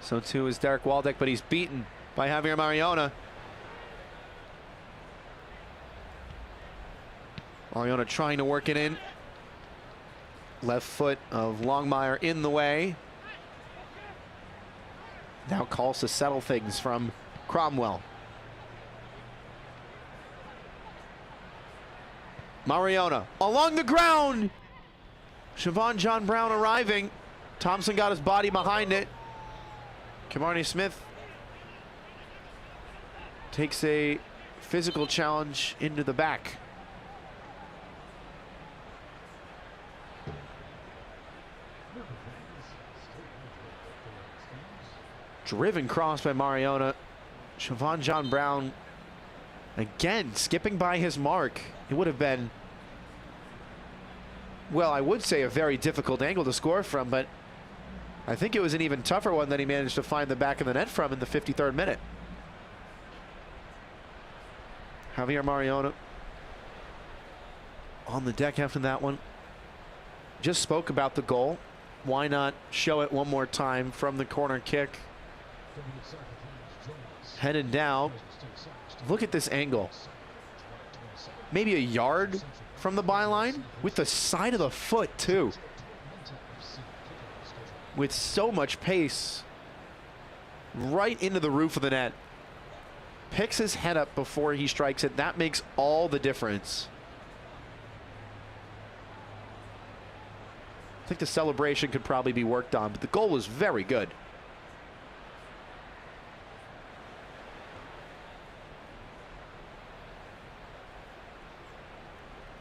So too is Derek Waldick, but he's beaten by Javier Mariona. Mariona trying to work it in. Left foot of Longmire in the way. Now calls to settle things from Cromwell. Mariona along the ground. Siobhan John Brown arriving. Thompson got his body behind it. Kimarni Smith takes a physical challenge into the back. Driven cross by Mariona. Siobhan John Brown again skipping by his mark. It would have been, well, I would say a very difficult angle to score from, but I think it was an even tougher one that he managed to find the back of the net from in the 53rd minute. Javier Mariona on the deck after that one. Just spoke about the goal. Why not show it one more time from the corner kick? Headed down. Look at this angle. Maybe a yard from the byline with the side of the foot too. With so much pace, right into the roof of the net. Picks his head up before he strikes it. That makes all the difference. I think the celebration could probably be worked on, but the goal was very good.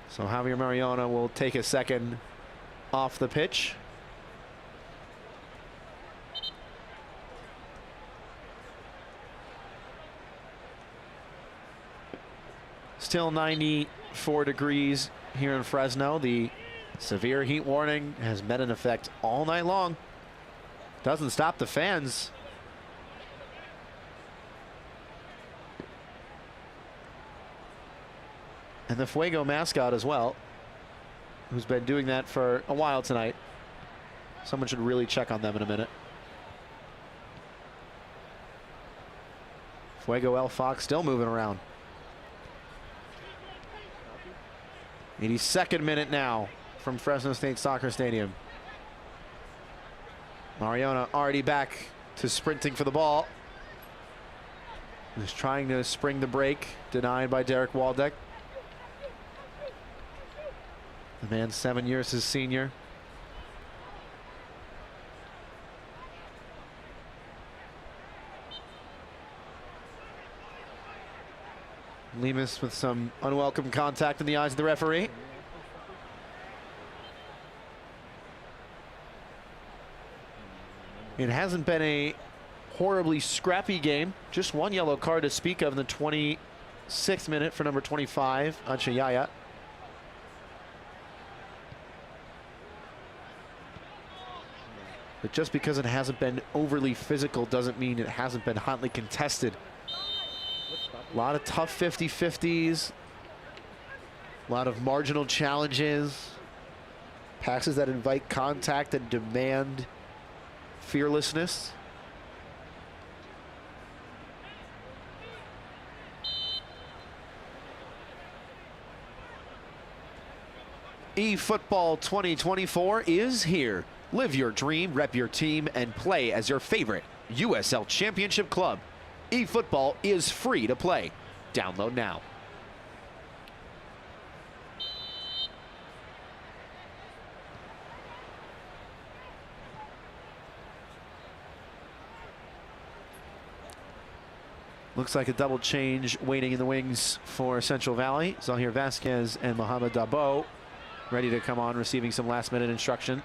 So Javier Mariona will take a second off the pitch. Still 94 degrees here in Fresno. The severe heat warning has been in effect all night long. Doesn't stop the fans. And the Fuego mascot as well, who's been doing that for a while tonight. Someone should really check on them in a minute. Fuego El Fox still moving around. 82nd minute now from Fresno State Soccer Stadium. Mariona already back to sprinting for the ball. He's trying to spring the break, denied by Derek Waldick. The man 7 years his senior. Lemus with some unwelcome contact in the eyes of the referee. It hasn't been a horribly scrappy game. Just one yellow card to speak of in the 26th minute for number 25, Achayaya. But just because it hasn't been overly physical doesn't mean it hasn't been hotly contested. A lot of tough 50-50s. A lot of marginal challenges. Passes that invite contact and demand fearlessness. eFootball 2024 is here. Live your dream, rep your team, and play as your favorite USL Championship club. eFootball is free to play. Download now. Looks like a double change waiting in the wings for Central Valley. Zahir Vasquez and Mohamed Dabo ready to come on, receiving some last-minute instruction.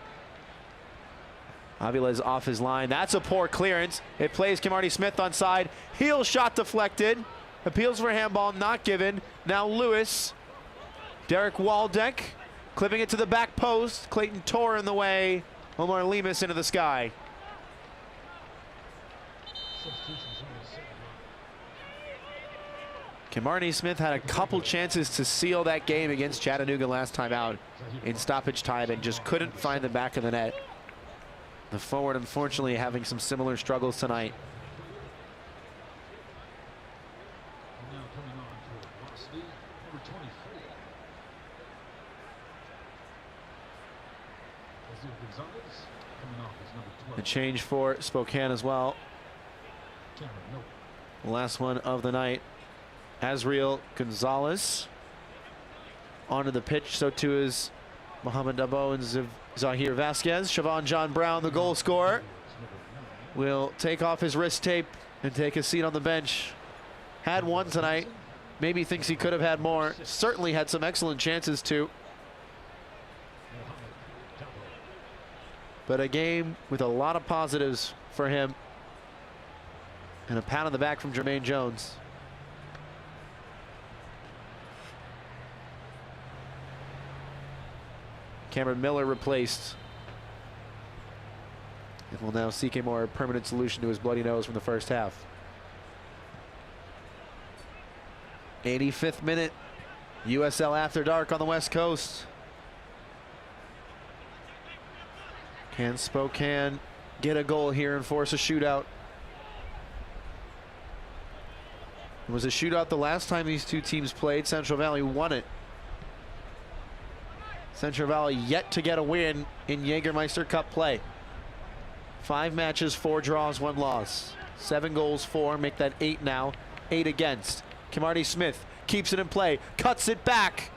Avila's off his line. That's a poor clearance. It plays Kimarty Smith on side. Heel shot deflected. Appeals for handball, not given. Now Lewis. Derek Waldeck clipping it to the back post. Clayton Torr in the way. Omar Lemus into the sky. Kimarty Smith had a couple chances to seal that game against Chattanooga last time out in stoppage time and just couldn't find the back of the net. The forward, unfortunately, having some similar struggles tonight. A change for Spokane as well. The last one of the night. Azriel Gonzalez onto the pitch. So too is Mohamed Dabo and Zahir Vasquez. Siobhan John Brown, the goal scorer, will take off his wrist tape and take a seat on the bench. Had one tonight. Maybe thinks he could have had more. Certainly had some excellent chances too. But a game with a lot of positives for him. And a pat on the back from Jermaine Jones. Cameron Miller replaced. And will now seek a more permanent solution to his bloody nose from the first half. 85th minute. USL After Dark on the West Coast. Can Spokane get a goal here and force a shootout? It was a shootout the last time these two teams played. Central Valley won it. Central Valley yet to get a win in Jägermeister Cup play. 5 matches, 4 draws, 1 loss. 7 goals, 4, make that 8 now. 8 against. Kimarty Smith keeps it in play, cuts it back.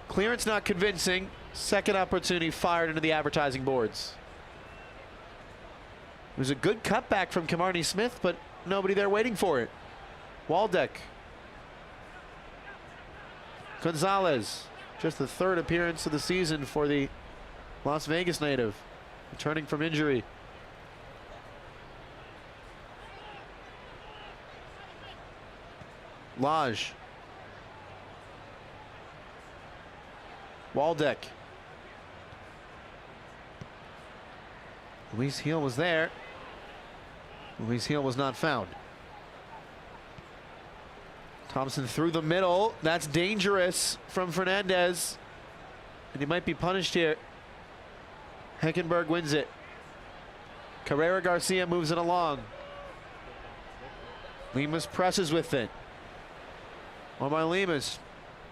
Clearance not convincing. Second opportunity fired into the advertising boards. It was a good cutback from Kimarty Smith, but nobody there waiting for it. Waldeck. Gonzalez. Just the 3rd appearance of the season for the Las Vegas native, returning from injury. Lodge. Waldeck. Luis Heel was there. Luis Heel was not found. Thompson through the middle. That's dangerous from Fernandez. And he might be punished here. Heckenberg wins it. Carrera Garcia moves it along. Lemus presses with it. Omar Lemus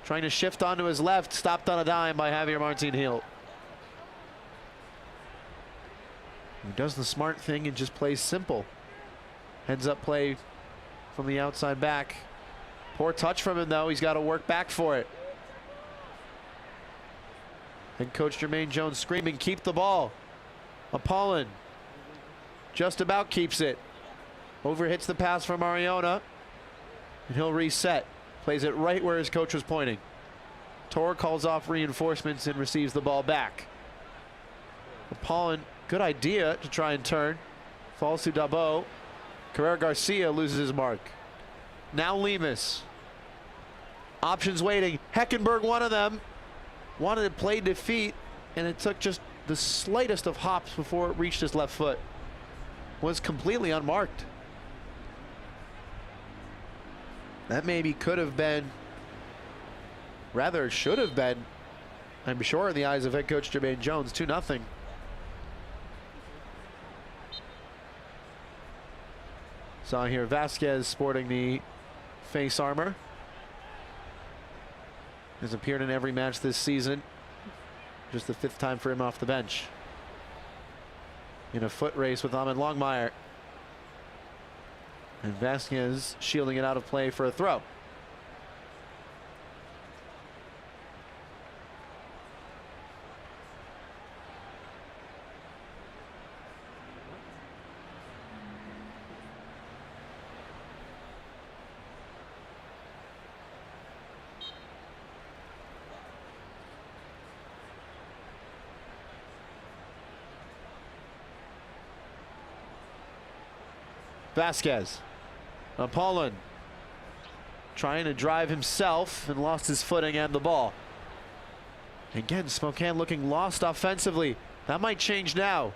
trying to shift onto his left. Stopped on a dime by Javier Martin Hill. He does the smart thing and just plays simple. Heads up play from the outside back. Poor touch from him though. He's got to work back for it. Head coach Jermaine Jones screaming, keep the ball. Apollon just about keeps it. Overhits the pass from Mariona. And he'll reset. Plays it right where his coach was pointing. Tor calls off reinforcements and receives the ball back. Paulin, good idea to try and turn. Falls to Dabo. Carrera Garcia loses his mark. Now Lemus. Options waiting. Heckenberg, one of them. Wanted to play defeat, and it took just the slightest of hops before it reached his left foot. Was completely unmarked. That maybe could have been, rather should have been, I'm sure in the eyes of head coach Jermaine Jones, 2-0. Saw here Vasquez sporting the face armor. Has appeared in every match this season. Just the 5th time for him off the bench. In a foot race with Ahmed Longmire. And Vasquez shielding it out of play for a throw. Vasquez. Paulin trying to drive himself and lost his footing and the ball. Again, Spokane looking lost offensively. That might change now.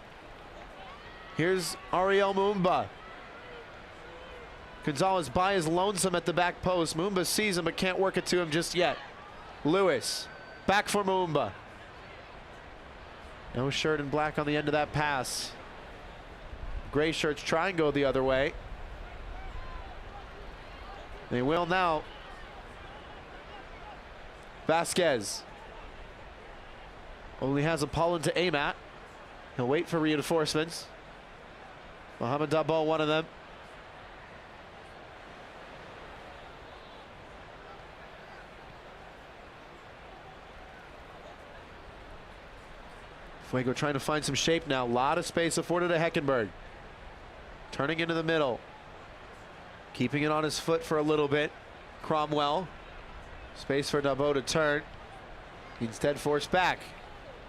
Here's Ariel Mumba. Gonzalez by his lonesome at the back post. Mumba sees him but can't work it to him just yet. Lewis back for Mumba. No shirt in black on the end of that pass. Gray shirts try and go the other way. They will now. Vasquez only has a Paulin to aim at. He'll wait for reinforcements. Mohamed Dabo, one of them. Fuego trying to find some shape now. A lot of space afforded to Heckenberg. Turning into the middle. Keeping it on his foot for a little bit. Cromwell. Space for Dabo to turn. Instead forced back.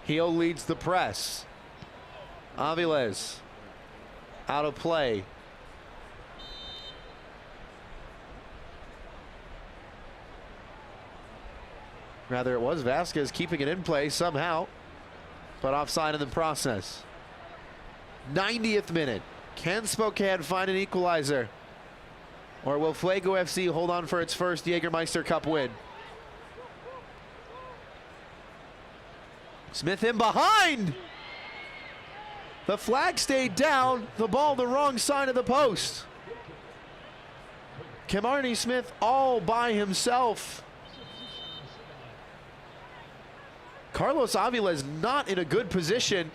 Heel leads the press. Aviles out of play. Rather, it was Vasquez keeping it in play somehow, but offside in the process. 90th minute. Can Spokane find an equalizer? Or will Fuego FC hold on for its first Jägermeister Cup win? Smith in behind. The flag stayed down. The ball the wrong side of the post. Kemarny Smith all by himself. Carlos Aviles not in a good position,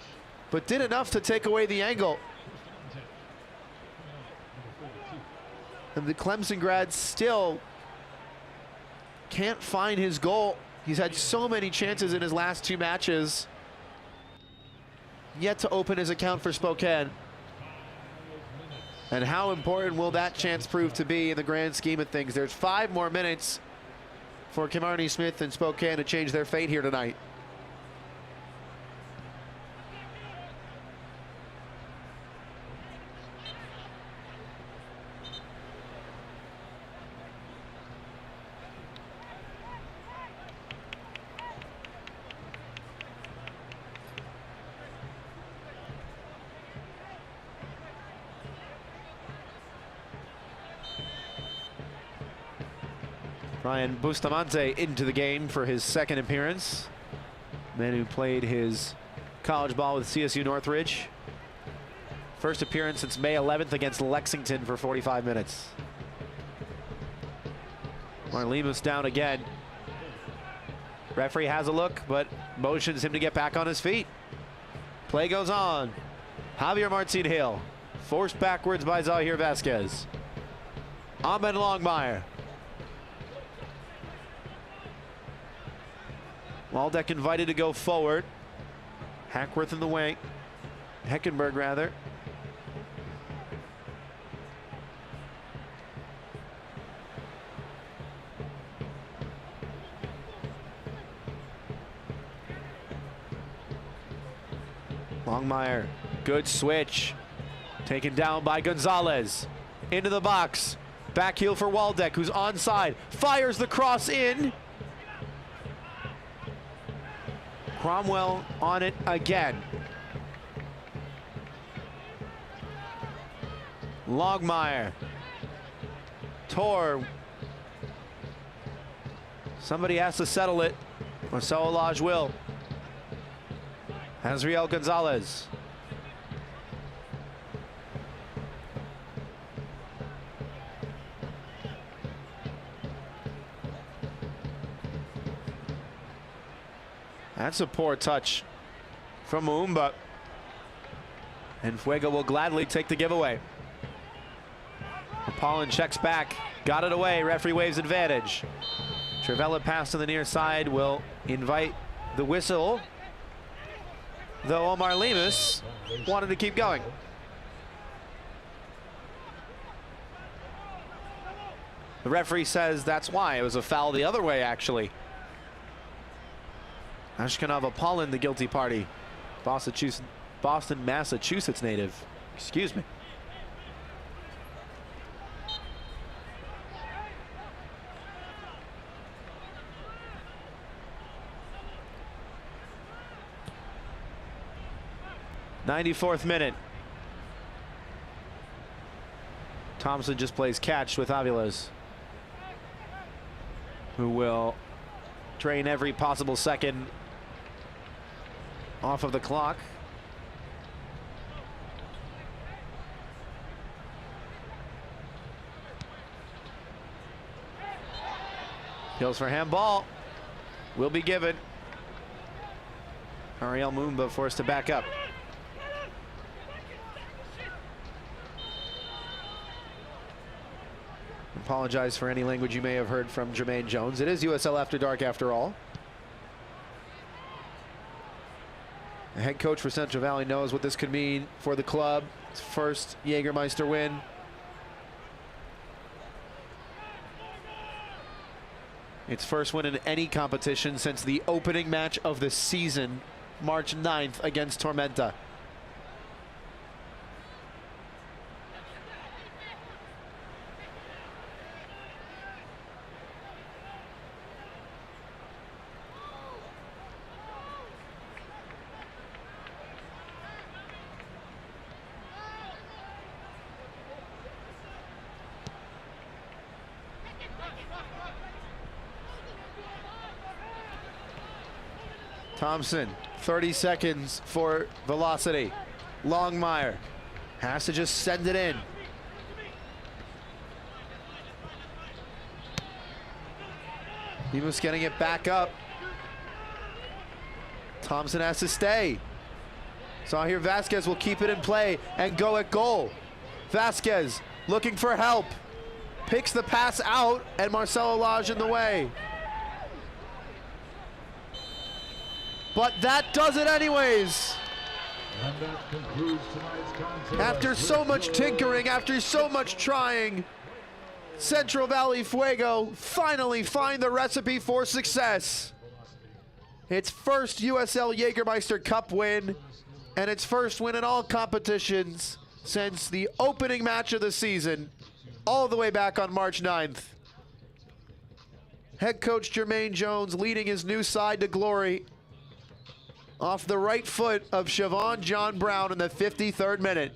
but did enough to take away the angle. And the Clemson grad still can't find his goal. He's had so many chances in his last 2 matches. Yet to open his account for Spokane. And how important will that chance prove to be in the grand scheme of things? There's 5 more minutes for Kemarny Smith and Spokane to change their fate here tonight. Ryan Bustamante into the game for his 2nd appearance. Man who played his college ball with CSU Northridge. First appearance since May 11th against Lexington for 45 minutes. Marlemus down again. Referee has a look, but motions him to get back on his feet. Play goes on. Javier Martin Hill forced backwards by Zahir Vasquez. Ahmed Longmire. Waldeck invited to go forward. Hackworth in the way. Heckenberg, rather. Longmire, good switch. Taken down by Gonzalez. Into the box. Back heel for Waldeck, who's onside. Fires the cross in. Cromwell on it again. Longmire. Tor. Somebody has to settle it. Marcelo Lage will. Azriel Gonzalez. That's a poor touch from Muumba. And Fuego will gladly take the giveaway. Apollon checks back. Got it away. Referee waves advantage. Trivella pass to the near side will invite the whistle. Though Omar Lemus wanted to keep going. The referee says that's why. It was a foul the other way, actually. Ashkenov Apollon, the guilty party. Boston, Massachusetts native. Excuse me. '94th minute. Thompson just plays catch with Aviles, who will drain every possible second off of the clock. Hills for handball. Will be given. Ariel Muumba forced to back up. Apologize for any language you may have heard from Jermaine Jones. It is USL After Dark after all. The head coach for Central Valley knows what this could mean for the club. Its first Jägermeister win. Its first win in any competition since the opening match of the season, March 9th against Tormenta. Thompson, 30 seconds for velocity. Longmire has to just send it in. Lemus getting it back up. Thompson has to stay. So here Vasquez will keep it in play and go at goal. Vasquez looking for help. Picks the pass out and Marcelo Lage in the way. But that does it anyways. After so much tinkering, after so much trying, Central Valley Fuego finally find the recipe for success. Its first USL Jägermeister Cup win, and its first win in all competitions since the opening match of the season, all the way back on March 9th. Head coach Jermaine Jones leading his new side to glory off the right foot of Siobhan John Brown in the 53rd minute.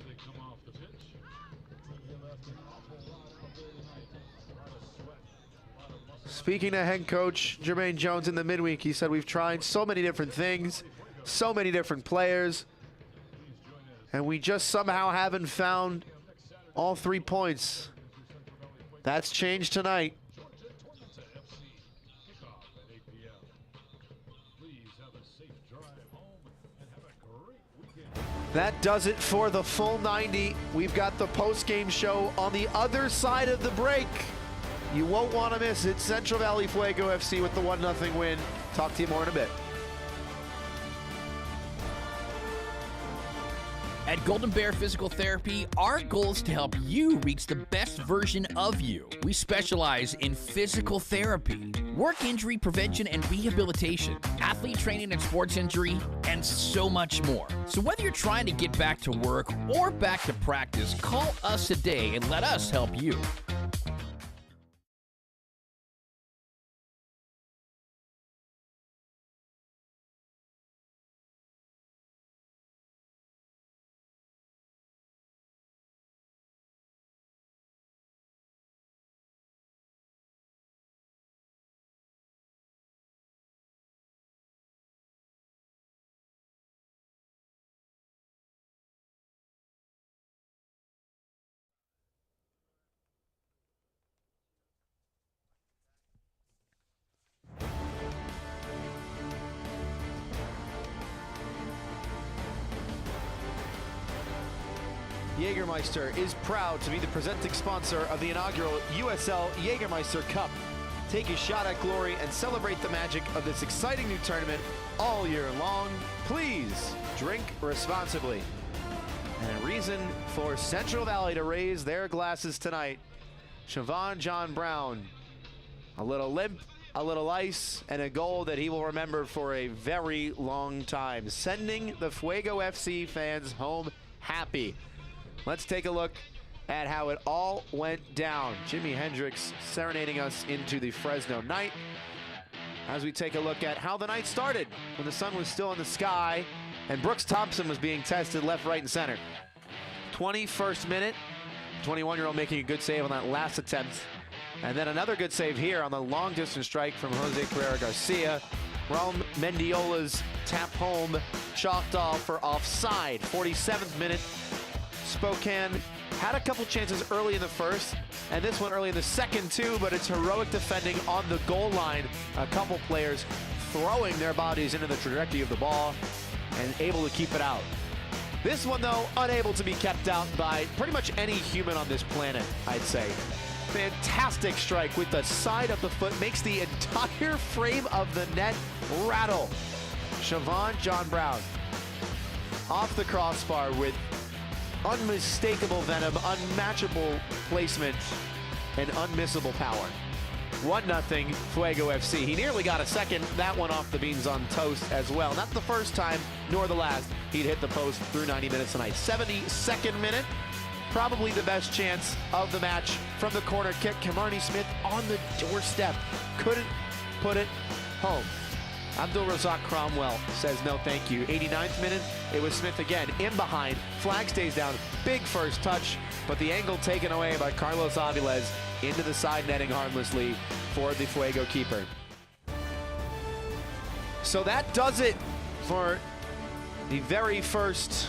Speaking to head coach Jermaine Jones in the midweek, he said, we've tried so many different things, so many different players, and we just somehow haven't found all 3 points. That's changed tonight. That does it for the full 90. We've got the post-game show on the other side of the break. You won't want to miss it. Central Valley Fuego FC with the 1-0 win. Talk to you more in a bit. At Golden Bear Physical Therapy, our goal is to help you reach the best version of you. We specialize in physical therapy, work injury prevention and rehabilitation, athlete training and sports injury, and so much more. So whether you're trying to get back to work or back to practice, call us today and let us help you. Jägermeister is proud to be the presenting sponsor of the inaugural USL Jägermeister Cup. Take a shot at glory and celebrate the magic of this exciting new tournament all year long. Please drink responsibly. And a reason for Central Valley to raise their glasses tonight. Siobhan John Brown, a little limp, a little ice, and a goal that he will remember for a very long time, sending the Fuego FC fans home happy. Let's take a look at how it all went down. Jimi Hendrix serenading us into the Fresno night as we take a look at how the night started when the sun was still in the sky and Brooks Thompson was being tested left, right, and center. 21st minute, 21-year-old making a good save on that last attempt. And then another good save here on the long-distance strike from Jose Carrera Garcia. Raul Mendiola's tap home chalked off for offside. 47th minute, Spokane had a couple chances early in the first, and this one early in the second too, but it's heroic defending on the goal line. A couple players throwing their bodies into the trajectory of the ball and able to keep it out. This one, though, unable to be kept out by pretty much any human on this planet, I'd say. Fantastic strike with the side of the foot, makes the entire frame of the net rattle. Siobhan John Brown off the crossbar with unmistakable venom, unmatchable placement, and unmissable power. 1-0 Fuego FC. He nearly got a second, that one off the beans on toast as well. Not the first time, nor the last, he'd hit the post through 90 minutes tonight. 72nd minute, probably the best chance of the match from the corner kick. Camarni Smith on the doorstep, couldn't put it home. Abdul Razak Cromwell says no thank you. 89th minute, it was Smith again, in behind, flag stays down, big first touch, but the angle taken away by Carlos Aviles into the side netting harmlessly for the Fuego keeper. So that does it for the very first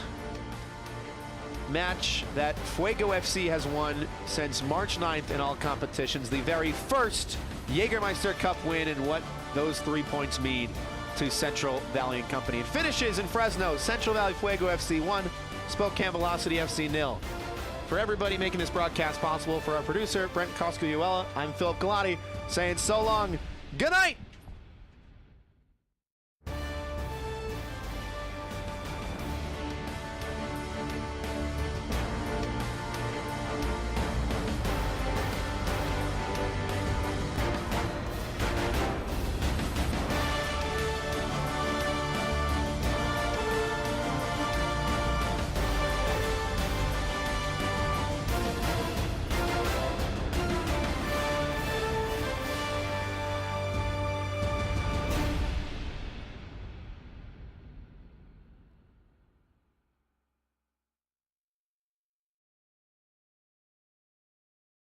match that Fuego FC has won since March 9th in all competitions. The very first Jägermeister Cup win, and what those 3 points mean to Central Valley and Company. It finishes in Fresno. Central Valley Fuego FC 1, Spokane Velocity FC 0. For everybody making this broadcast possible, for our producer, Brent Coscuyuela, I'm Philip Galati, saying so long, good night!